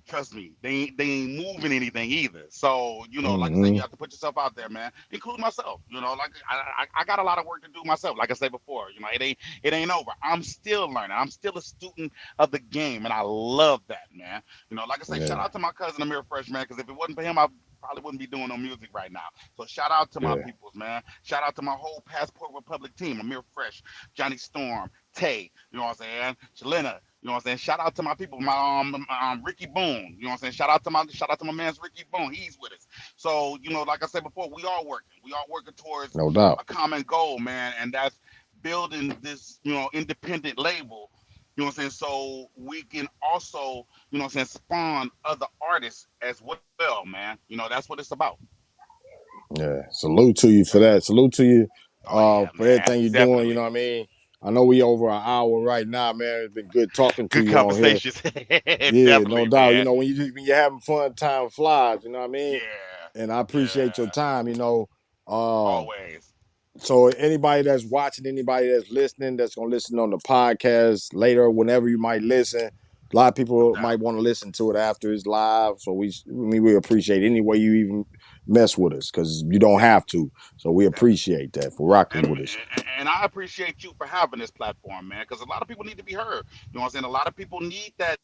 Speaker 2: trust me, they ain't moving anything either. So like I said, you
Speaker 1: Mm-hmm.
Speaker 2: have to put yourself out there, man. Include myself. Like I got a lot of work to do myself. Like I said before, it ain't over. I'm still learning. I'm still a student of the game, and I love that, man. Like I say, shout
Speaker 1: Yeah,
Speaker 2: out to my cousin Amir Fresh, man. Because if it wasn't for him, I probably wouldn't be doing no music right now. So shout out to my
Speaker 1: yeah,
Speaker 2: peoples, man. Shout out to my whole Passport Republic team, Amir Fresh, Johnny Storm, Tay, you know what I'm saying? Shalina, you know what I'm saying? Shout out to my people, my Ricky Boone, you know what I'm saying? Shout out to my man's Ricky Boone. He's with us. So, like I said before, we all working. We all working towards
Speaker 1: no doubt.
Speaker 2: a common goal, man, and that's building this, independent label. You know what I'm saying? So we can also, what I'm saying, spawn other artists as well, man. That's what it's about.
Speaker 1: Yeah, salute to you for that. Salute to you,
Speaker 2: Oh yeah,
Speaker 1: for
Speaker 2: man.
Speaker 1: everything you're doing. You
Speaker 2: Definitely.
Speaker 1: know what I mean? I know we over an hour right now, man. It's been good talking to
Speaker 2: Good
Speaker 1: you on here.
Speaker 2: conversations.
Speaker 1: Yeah, no
Speaker 2: Definitely,
Speaker 1: doubt. You
Speaker 2: man.
Speaker 1: know when you're having fun, time flies. You know what I mean?
Speaker 2: Yeah.
Speaker 1: And I appreciate your
Speaker 2: Yeah.
Speaker 1: time. Um,
Speaker 2: Always.
Speaker 1: So anybody that's watching, anybody that's listening, that's gonna listen on the podcast later, whenever you might listen. A lot of
Speaker 2: No
Speaker 1: people might
Speaker 2: doubt.
Speaker 1: want to listen to it after it's live. So we appreciate any way you even mess with us because you don't have to. So we
Speaker 2: Definitely.
Speaker 1: appreciate that for rocking
Speaker 2: And,
Speaker 1: with us.
Speaker 2: and I appreciate you for having this platform, man, because a lot of people need to be heard. You know what I'm saying? A lot of people need that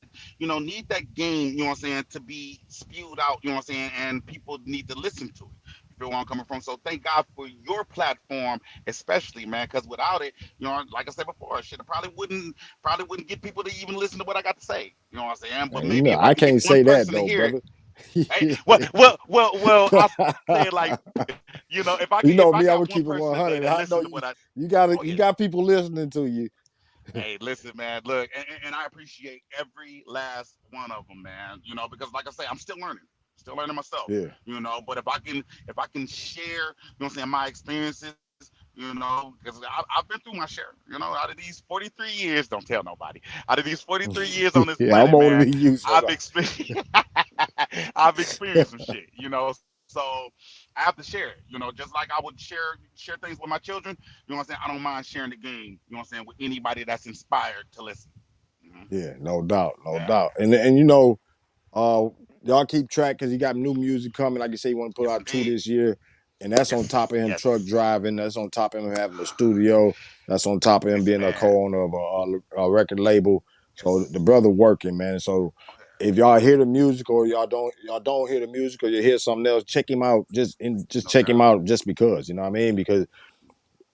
Speaker 2: game, you know what I'm saying, to be spewed out, you know what I'm saying, and people need to listen to it. You feel where I'm coming from? So thank God for your platform, especially, man, because without it, like I said before, shit, I probably wouldn't get people to even listen to what I got to say. You know what I'm saying? But
Speaker 1: And you
Speaker 2: maybe
Speaker 1: know,
Speaker 2: if I
Speaker 1: I
Speaker 2: can get
Speaker 1: can't
Speaker 2: one
Speaker 1: say that
Speaker 2: person to
Speaker 1: though,
Speaker 2: hear it,
Speaker 1: brother.
Speaker 2: hey, well, I say it like, if
Speaker 1: You
Speaker 2: I
Speaker 1: know
Speaker 2: got
Speaker 1: me,
Speaker 2: one
Speaker 1: I'm gonna
Speaker 2: person
Speaker 1: keep it
Speaker 2: that
Speaker 1: 100.
Speaker 2: listen
Speaker 1: I
Speaker 2: to
Speaker 1: know
Speaker 2: what I, oh
Speaker 1: you
Speaker 2: yeah.
Speaker 1: got people listening to you.
Speaker 2: Hey, listen, man. Look, and I appreciate every last one of them, man. Because like I say, I'm still learning myself.
Speaker 1: Yeah.
Speaker 2: But if I can share, what I'm saying, my experiences, because I've been through my share. Out of these 43 years, don't tell nobody. Out of these 43 years on this
Speaker 1: Yeah, I'm
Speaker 2: planet,
Speaker 1: older
Speaker 2: man,
Speaker 1: than you, so
Speaker 2: I've experienced, I've experienced some shit. So I have to share it. Just like I would share things with my children. You know what I'm saying? I don't mind sharing the game, you know what I'm saying, with anybody that's inspired to listen. Hmm.
Speaker 1: yeah, no doubt, no
Speaker 2: Yeah.
Speaker 1: doubt. And Uh, y'all keep track because he got new music coming. Like you say, he want to put
Speaker 2: Yes,
Speaker 1: out two
Speaker 2: indeed.
Speaker 1: this year, and that's on top
Speaker 2: Yes.
Speaker 1: of him truck
Speaker 2: Yes.
Speaker 1: driving. That's on top of him having a studio. That's on top of him
Speaker 2: Listen,
Speaker 1: being a
Speaker 2: man.
Speaker 1: co-owner of a record label. So the
Speaker 2: Yes.
Speaker 1: brother working, man. So
Speaker 2: Okay.
Speaker 1: if y'all hear the music or y'all don't hear the music or you hear something else, check him out. Just
Speaker 2: No
Speaker 1: check him
Speaker 2: doubt.
Speaker 1: out just because you know what I mean. Because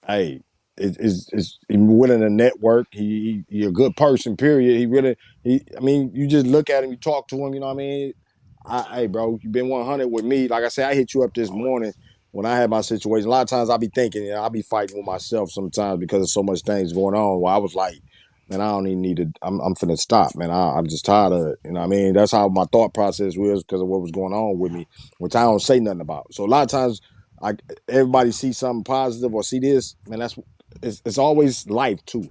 Speaker 1: hey, it's he willing to network. He a good person. Period. He really I mean, you just look at him, you talk to him. You know what I mean.
Speaker 2: Yes, sir.
Speaker 1: Hey, bro, you been 100 with me. Like I said, I hit you up this morning.
Speaker 2: Always.
Speaker 1: when I had my situation, a lot of times I be thinking, I be fighting with myself sometimes because of so much things going on. Where I was like, man, I don't even need to. I'm finna stop, man. I'm just tired of it. You know what I mean? That's how my thought process was because of what was going on with me, which I don't say nothing about. So a lot of times, I everybody see something positive or see this, man. It's always life too.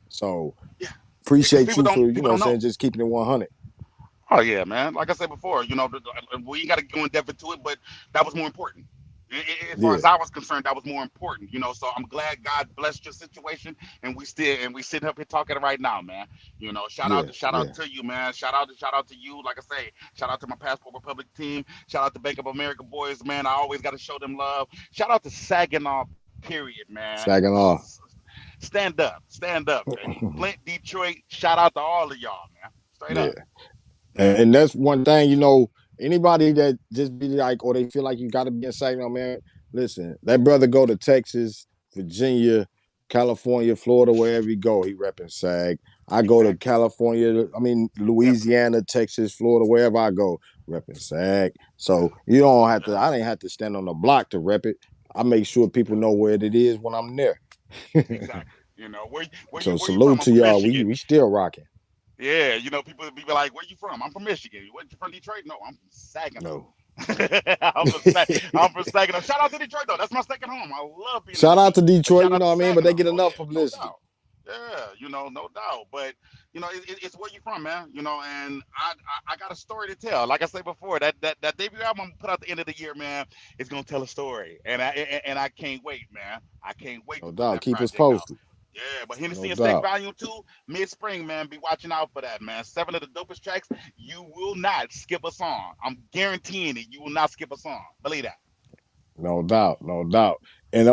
Speaker 1: So
Speaker 2: Yeah, yeah, because
Speaker 1: appreciate you for
Speaker 2: people don't know.
Speaker 1: just keeping it 100.
Speaker 2: Oh yeah, man. Like I said before, we ain't got to go in depth into it, but that was more important. As far
Speaker 1: Yeah,
Speaker 2: as I was concerned, that was more important. So I'm glad God blessed your situation, and we sitting up here talking right now, man.
Speaker 1: yeah,
Speaker 2: Shout out
Speaker 1: yeah.
Speaker 2: to you, man. Shout out to you. Like I say, shout out to my Passport Republic team. Shout out to Bank of America boys, man. I always got to show them love. Shout out to Saginaw, period, man.
Speaker 1: Sagging off.
Speaker 2: Stand up. Flint, Detroit. Shout out to all of y'all, man. Straight
Speaker 1: Yeah.
Speaker 2: up.
Speaker 1: And that's one thing, anybody that just be like, or they feel like you got to be in Saginaw, man. Listen, that brother go to Texas, Virginia, California, Florida, wherever he go, he repping Sag. I go to
Speaker 2: Exactly.
Speaker 1: California, I mean
Speaker 2: Definitely.
Speaker 1: Louisiana, Texas, Florida, wherever I go, repping Sag. So you don't have to.
Speaker 2: Yeah.
Speaker 1: I didn't have to stand on the block to rep it. I make sure people know where it is when I'm there.
Speaker 2: Exactly.
Speaker 1: So
Speaker 2: Where you
Speaker 1: salute
Speaker 2: from? I'm
Speaker 1: to
Speaker 2: from
Speaker 1: y'all.
Speaker 2: Michigan.
Speaker 1: We still rocking.
Speaker 2: Yeah, people be like, "Where you from?" I'm from Michigan. What, you from Detroit? No, I'm from Saginaw.
Speaker 1: No.
Speaker 2: I'm from Saginaw. Shout out to Detroit though. That's my second home. I love being in
Speaker 1: Shout out
Speaker 2: Detroit.
Speaker 1: to
Speaker 2: But
Speaker 1: Detroit,
Speaker 2: shout
Speaker 1: you
Speaker 2: out
Speaker 1: know
Speaker 2: to
Speaker 1: what I mean? But they
Speaker 2: Saginaw.
Speaker 1: get
Speaker 2: Oh
Speaker 1: enough
Speaker 2: yeah, no
Speaker 1: publicity.
Speaker 2: doubt. Yeah, no doubt. But it's where you from, man. And I got a story to tell. Like I said before, that debut album I'm gonna put out the end of the year, man, is gonna tell a story, and I can't wait, man. I can't wait
Speaker 1: No
Speaker 2: to put
Speaker 1: doubt.
Speaker 2: that
Speaker 1: Keep us
Speaker 2: project out.
Speaker 1: posted.
Speaker 2: Yeah, but
Speaker 1: No
Speaker 2: Hennessy and Stacks
Speaker 1: doubt.
Speaker 2: Volume 2, mid spring, man. Be watching out for that, man. 7 of the dopest tracks. You will not skip a song. I'm guaranteeing it. You will not skip a song. Believe that.
Speaker 1: No doubt. No doubt. And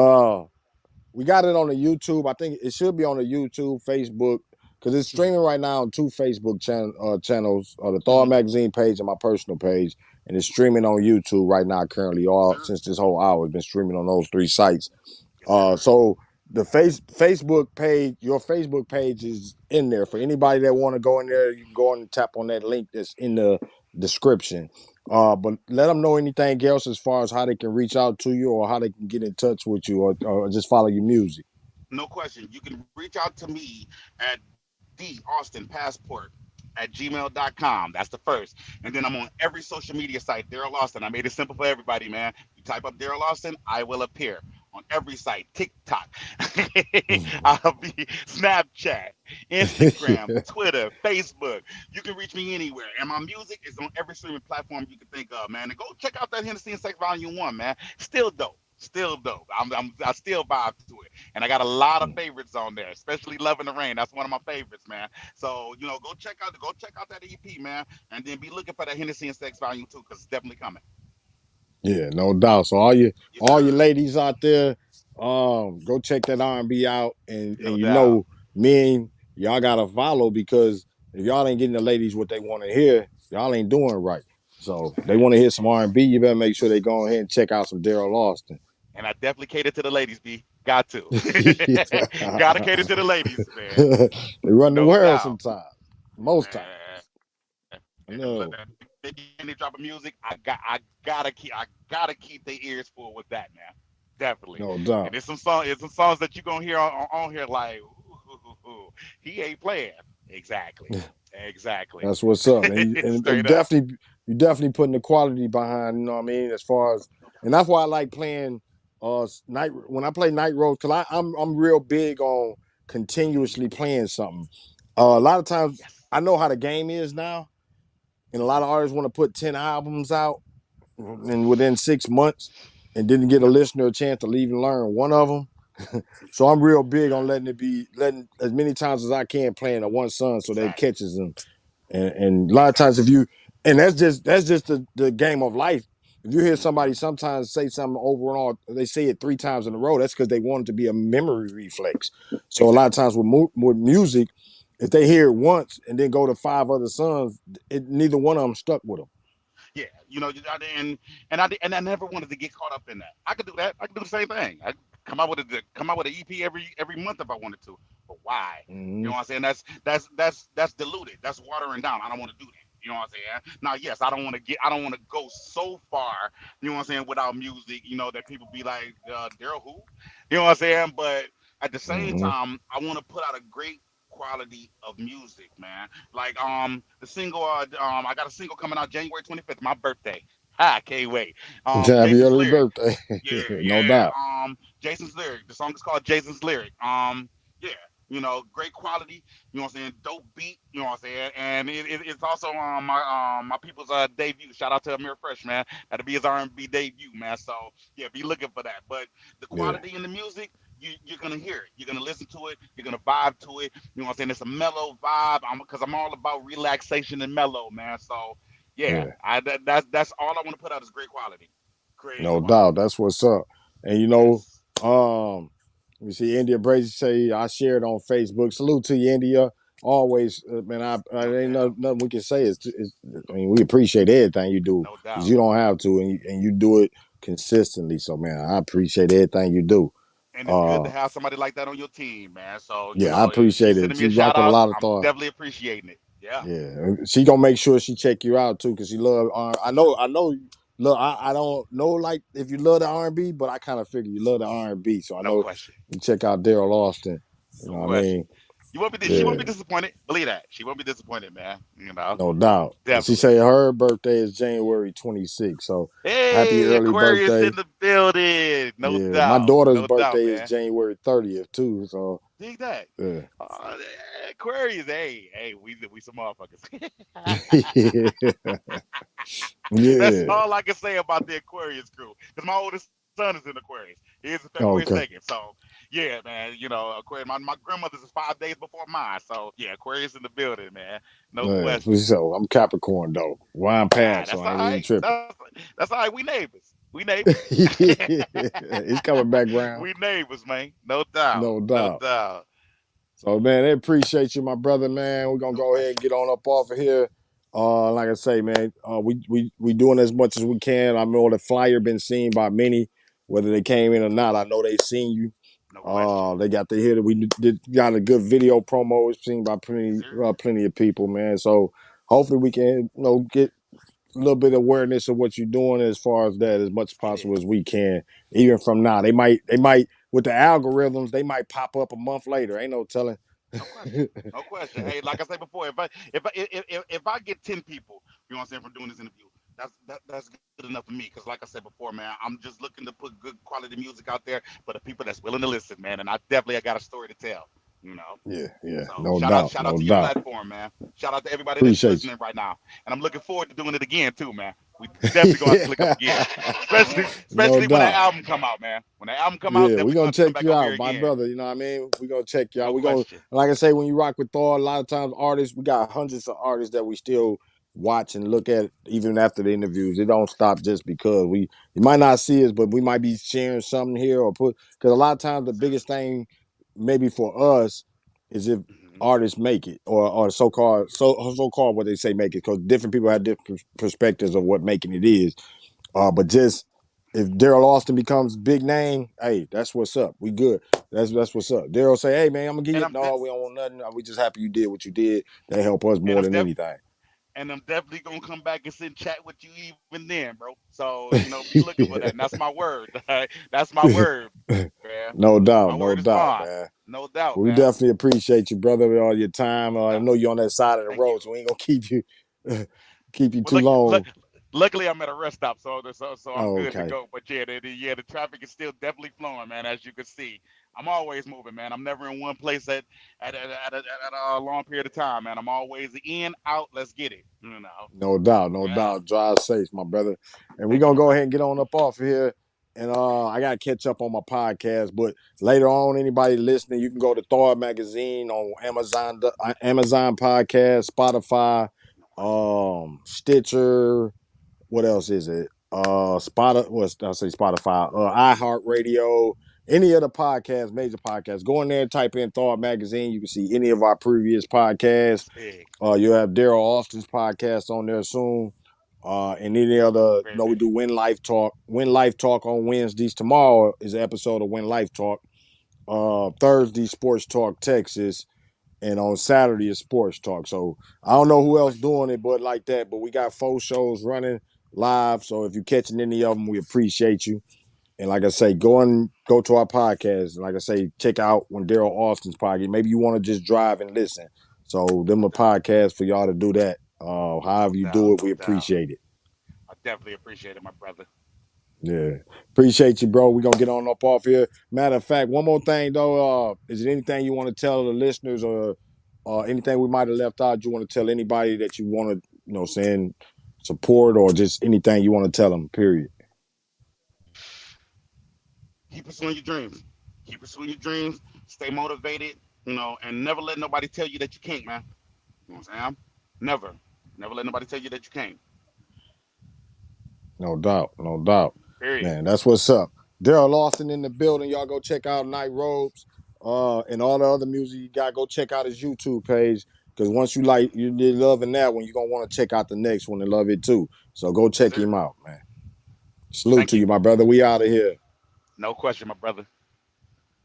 Speaker 1: we got it on the YouTube. I think it should be on the YouTube, Facebook, because it's
Speaker 2: Hmm.
Speaker 1: streaming right now on two Facebook channels, the Thor
Speaker 2: Hmm.
Speaker 1: Magazine page and my personal page. And it's streaming on YouTube right now, currently,
Speaker 2: Yes,
Speaker 1: all
Speaker 2: sir.
Speaker 1: since this whole hour. It's been streaming on those three sites.
Speaker 2: Yes, sir.
Speaker 1: So the Facebook page, your Facebook page is in there for anybody that want to go in there. You can go and tap on that link that's in the description. But let them know anything else as far as how they can reach out to you or how they can get in touch with you or just follow your music.
Speaker 2: No question. You can reach out to me at DAustinPassport at gmail.com. That's the first. And then I'm on every social media site, Darrell Alston. I made it simple for everybody, man. You type up Darrell Alston, I will appear on every site. TikTok, I'll be Snapchat, Instagram, Twitter, Facebook. You can reach me anywhere. And my music is on every streaming platform you can think of, man. And go check out that Hennessy and Sex Volume 1, man. Still dope. Still dope. I still vibe to it, and I got a lot of favorites on there, especially "Love in the Rain." That's one of my favorites, man. So go check out that EP, man, and then be looking for that Hennessy and Sex Volume 2 because it's definitely coming.
Speaker 1: Yeah, no doubt. So
Speaker 2: Yes,
Speaker 1: all you
Speaker 2: sir.
Speaker 1: ladies out there, go check that R&B out, and
Speaker 2: No doubt.
Speaker 1: me and y'all gotta follow because if y'all ain't getting the ladies what they want to hear, y'all ain't doing right. So they want to hear some R&B. You better make sure they go ahead and check out some Darrell Austin.
Speaker 2: And I definitely cater to the ladies, B. Got to.
Speaker 1: They
Speaker 2: Gotta cater to the ladies, man.
Speaker 1: run the
Speaker 2: No
Speaker 1: world
Speaker 2: doubt.
Speaker 1: sometimes, most times.
Speaker 2: Man.
Speaker 1: I
Speaker 2: And look,
Speaker 1: know,
Speaker 2: that big any drop of music, I gotta keep their ears full with that, man. Definitely.
Speaker 1: no
Speaker 2: And
Speaker 1: doubt.
Speaker 2: there's some songs that you're gonna hear on here like, ooh, he ain't playing. Exactly. Exactly.
Speaker 1: That's what's up. And
Speaker 2: Straight up.
Speaker 1: definitely, you definitely putting the quality behind, you know what I mean? As far as, and that's why I like playing night when I play night roads, because I'm real big on continuously playing something. A lot of times
Speaker 2: Yes.
Speaker 1: I know how the game is now, and a lot of artists want to put 10 albums out and within 6 months and didn't get a
Speaker 2: Yep.
Speaker 1: listener a chance to leave and learn one of them. So I'm real big on
Speaker 2: Yeah.
Speaker 1: letting as many times as I can playing a one song so that it
Speaker 2: Exactly.
Speaker 1: catches them. And a lot of times if
Speaker 2: Exactly.
Speaker 1: you and that's just the game of life. If you hear
Speaker 2: Hmm.
Speaker 1: somebody sometimes say something over and all, they say it 3 times in a row. That's because they want it to be a memory reflex. So a lot of
Speaker 2: Exactly.
Speaker 1: times with music, if they hear it once and then go to 5 other songs, neither one of them stuck with them.
Speaker 2: Yeah, and I never wanted to get caught up in that. I could do that. I could do the same thing. I come out with an EP every month if I wanted to. But why? You
Speaker 1: Mm-hmm.
Speaker 2: know what I'm saying? That's diluted. That's watering down. I don't want to do that. You know what I'm saying? Now, yes, I don't want to go so far. You know what I'm saying? Without music, that people be like, Daryl, who? You know what I'm saying? But at the same
Speaker 1: Hmm.
Speaker 2: time, I want to put out a great quality of music, man. Like the single, I got a single coming out January 25th, my birthday. I can't wait.
Speaker 1: Happy
Speaker 2: Jason's
Speaker 1: early
Speaker 2: lyric.
Speaker 1: birthday.
Speaker 2: Yeah,
Speaker 1: No
Speaker 2: yeah.
Speaker 1: doubt.
Speaker 2: Jason's lyric. The song is called Jason's lyric. Yeah. Great quality. You know what I'm saying? Dope beat. You know what I'm saying? And it's also my people's debut. Shout out to Amir Fresh, man. That'll be his R&B debut, man. So yeah, be looking for that. But the
Speaker 1: Yeah,
Speaker 2: quality in the music, you're gonna hear it. You're gonna listen to it. You're gonna vibe to it. You know what I'm saying? It's a mellow vibe. Because I'm all about relaxation and mellow, man. So yeah,
Speaker 1: yeah.
Speaker 2: that's all I want to put out is great quality. Great
Speaker 1: No doubt.
Speaker 2: quality.
Speaker 1: That's what's up. And
Speaker 2: Yes.
Speaker 1: you see India Brazy say I shared on Facebook. Salute to you, India. Always, man. I
Speaker 2: No
Speaker 1: ain't
Speaker 2: doubt.
Speaker 1: nothing we can say. I mean, we appreciate everything you do
Speaker 2: No
Speaker 1: because
Speaker 2: doubt.
Speaker 1: you don't have to, and you do it consistently. So, man, I appreciate everything you do.
Speaker 2: And it's good to
Speaker 1: Uh,
Speaker 2: have somebody like that on your team, man. So,
Speaker 1: yeah, I
Speaker 2: if she's
Speaker 1: appreciate it.
Speaker 2: sending me
Speaker 1: She
Speaker 2: a
Speaker 1: rock
Speaker 2: shout
Speaker 1: with a
Speaker 2: out,
Speaker 1: lot of
Speaker 2: I'm
Speaker 1: thought.
Speaker 2: definitely appreciating it. Yeah,
Speaker 1: Yeah, she gonna make sure she check you out too, cause she love. I know. Look, I don't know like if you love the R&B, but I kind of figure you love the R&B, so I
Speaker 2: no
Speaker 1: know
Speaker 2: question.
Speaker 1: you check out Darrell Alston. You
Speaker 2: No
Speaker 1: know what I
Speaker 2: question.
Speaker 1: mean?
Speaker 2: She won't
Speaker 1: Yeah,
Speaker 2: be disappointed. Believe that. She won't be disappointed, man.
Speaker 1: no doubt. And she
Speaker 2: Definitely.
Speaker 1: say her birthday is January 26th, so happy
Speaker 2: Hey,
Speaker 1: early
Speaker 2: Aquarius in
Speaker 1: birthday.
Speaker 2: the building. No
Speaker 1: Yeah, my
Speaker 2: doubt.
Speaker 1: daughter's
Speaker 2: No doubt,
Speaker 1: birthday is
Speaker 2: man.
Speaker 1: January 30th too, so
Speaker 2: Dig that.
Speaker 1: yeah.
Speaker 2: Uh, Aquarius, hey, we some motherfuckers. That's
Speaker 1: Yeah.
Speaker 2: all I can say about the Aquarius crew. Because my oldest son is in Aquarius. He is February
Speaker 1: Okay.
Speaker 2: 2nd. So, yeah, man, Aquarius, my grandmother's is 5 days before mine. So, yeah, Aquarius in the building, man. No
Speaker 1: Yeah, for
Speaker 2: question.
Speaker 1: sure. I'm Capricorn though. Wine
Speaker 2: Ah,
Speaker 1: past, so
Speaker 2: that's
Speaker 1: I
Speaker 2: all
Speaker 1: ain't even
Speaker 2: right.
Speaker 1: tripping.
Speaker 2: That's all right. We neighbors. We neighbors.
Speaker 1: It's coming back round,
Speaker 2: We neighbors, man. No doubt.
Speaker 1: no
Speaker 2: No
Speaker 1: doubt.
Speaker 2: doubt.
Speaker 1: So man, they appreciate you, my brother, man. We're gonna
Speaker 2: No
Speaker 1: go ahead and
Speaker 2: question.
Speaker 1: get on up off of here. Like I say, man, we doing as much as we can. I know the flyer been seen by many, whether they came in or not. I know they seen you.
Speaker 2: No question.
Speaker 1: They got to hear that we got a good video promo. It's seen by
Speaker 2: Yes,
Speaker 1: plenty
Speaker 2: sir.
Speaker 1: plenty of people, man. So hopefully we can get a little bit of awareness of what you're doing as far as that as much as
Speaker 2: Shit.
Speaker 1: possible as we can. Even from now, they might with the algorithms they might pop up a month later. Ain't no telling.
Speaker 2: No question. No question. Hey, like I said before, if I get 10 people, you know what I'm saying, from doing this interview, that's good enough for me. Because like I said before, man, I'm just looking to put good quality music out there for the people that's willing to listen, man. And I got a story to tell. You know.
Speaker 1: Yeah,
Speaker 2: So
Speaker 1: no doubt,
Speaker 2: shout out
Speaker 1: no
Speaker 2: to your
Speaker 1: doubt.
Speaker 2: platform, man. Shout out to everybody that's
Speaker 1: Appreciate
Speaker 2: listening right now. And I'm looking forward to doing it again too, man. We definitely gonna have to
Speaker 1: you.
Speaker 2: click up again. Especially
Speaker 1: No
Speaker 2: especially when that
Speaker 1: doubt.
Speaker 2: album come out, man. When that album come out,
Speaker 1: Yeah, we're
Speaker 2: definitely gonna
Speaker 1: gonna
Speaker 2: have to come
Speaker 1: check
Speaker 2: back
Speaker 1: you
Speaker 2: over here
Speaker 1: out, my
Speaker 2: again.
Speaker 1: brother. You know what I mean? We're gonna check you out.
Speaker 2: No
Speaker 1: We're gonna
Speaker 2: question.
Speaker 1: like I say, when you rock with Thor, a lot of times artists, we got hundreds of artists that we still watch and look at even after the interviews. It don't stop just because you might not see us, but we might be sharing something here or put because a lot of times the
Speaker 2: Yes, sir.
Speaker 1: biggest thing maybe for us is if
Speaker 2: Hmm.
Speaker 1: artists make it or so called what they say make it because different people have different perspectives of what making it is. But just if Darrell Alston becomes big name, hey, that's what's up. We good. That's what's up. Darrell say, hey man, I'm gonna give
Speaker 2: And
Speaker 1: you
Speaker 2: I'm de-
Speaker 1: no, we don't want nothing. We just happy you did what you did. That help us
Speaker 2: and
Speaker 1: more
Speaker 2: I'm
Speaker 1: than
Speaker 2: def
Speaker 1: anything.
Speaker 2: and I'm definitely gonna come back and sit and chat with you even then, bro. So be looking for that. And that's my word. That's my word, man. My
Speaker 1: No
Speaker 2: word is
Speaker 1: doubt, no
Speaker 2: bond.
Speaker 1: doubt, man.
Speaker 2: No doubt, man.
Speaker 1: We definitely appreciate you, brother, with all your time.
Speaker 2: No doubt.
Speaker 1: I know you're on that side of the
Speaker 2: Thank you.
Speaker 1: road, so we ain't gonna keep you keep you
Speaker 2: Well,
Speaker 1: too long.
Speaker 2: luckily I'm at a rest stop, so I'm
Speaker 1: Oh,
Speaker 2: good to
Speaker 1: okay.
Speaker 2: go. But yeah, the traffic is still definitely flowing, man. As you can see, I'm always moving, man. I'm never in one place at a long period of time, man. I'm always in, out. Let's get it.
Speaker 1: No doubt, no
Speaker 2: Yeah.
Speaker 1: doubt. Drive safe, my brother. And we're
Speaker 2: Thank you,
Speaker 1: gonna
Speaker 2: my
Speaker 1: go
Speaker 2: brother.
Speaker 1: ahead and get on up off of here. And I gotta catch up on my podcast. But later on, anybody listening, you can go to Thor Magazine on Amazon Podcast, Spotify,
Speaker 2: No question.
Speaker 1: Stitcher. What else is it? I'll say Spotify, iHeartRadio, any of the podcasts, major podcasts. Go in there and type in Thought Magazine. You can see any of our previous podcasts.
Speaker 2: That's big.
Speaker 1: You'll have Darrell Austin's podcast on there soon. And any other,
Speaker 2: Very
Speaker 1: we
Speaker 2: big.
Speaker 1: do Win Life Talk. Win Life Talk on Wednesdays. Tomorrow is an episode of Win Life Talk. Thursday, Sports Talk Texas. And on Saturday is sports talk. So I don't know who else doing it, but like that. But we got 4 shows running live. So if you're catching any of them, we appreciate you. And like I say, go to our podcast. And like I say, check out when Darrell Alston's podcast. Maybe you want to just drive and listen. So them a podcast for y'all to do that. However
Speaker 2: No
Speaker 1: you do
Speaker 2: doubt,
Speaker 1: it, we
Speaker 2: no doubt.
Speaker 1: appreciate it.
Speaker 2: I definitely appreciate it, my brother.
Speaker 1: Yeah. Appreciate you, bro. We're gonna get on up off here. Matter of fact, one more thing though. Is there anything you want to tell the listeners or anything we might have left out you want to tell anybody that you want to, saying support or just anything you want to tell them, period.
Speaker 2: Keep pursuing your dreams. Keep pursuing your dreams. Stay motivated, and never let nobody tell you that you can't, man. You know what I'm saying? Never. Never let nobody tell you that you can't.
Speaker 1: No doubt. No doubt.
Speaker 2: Period.
Speaker 1: Man, that's what's up. Darrell Alston in the building. Y'all go check out Night Robes and all the other music you got. Go check out his YouTube page. Because once you you're loving that one, you're going to want to check out the next one and love it too. So go
Speaker 2: Yes,
Speaker 1: check
Speaker 2: sir.
Speaker 1: him out, man. Salute
Speaker 2: Thank
Speaker 1: to
Speaker 2: you.
Speaker 1: you, my brother. We out of here.
Speaker 2: No question, my brother.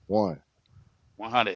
Speaker 1: One.
Speaker 2: 100.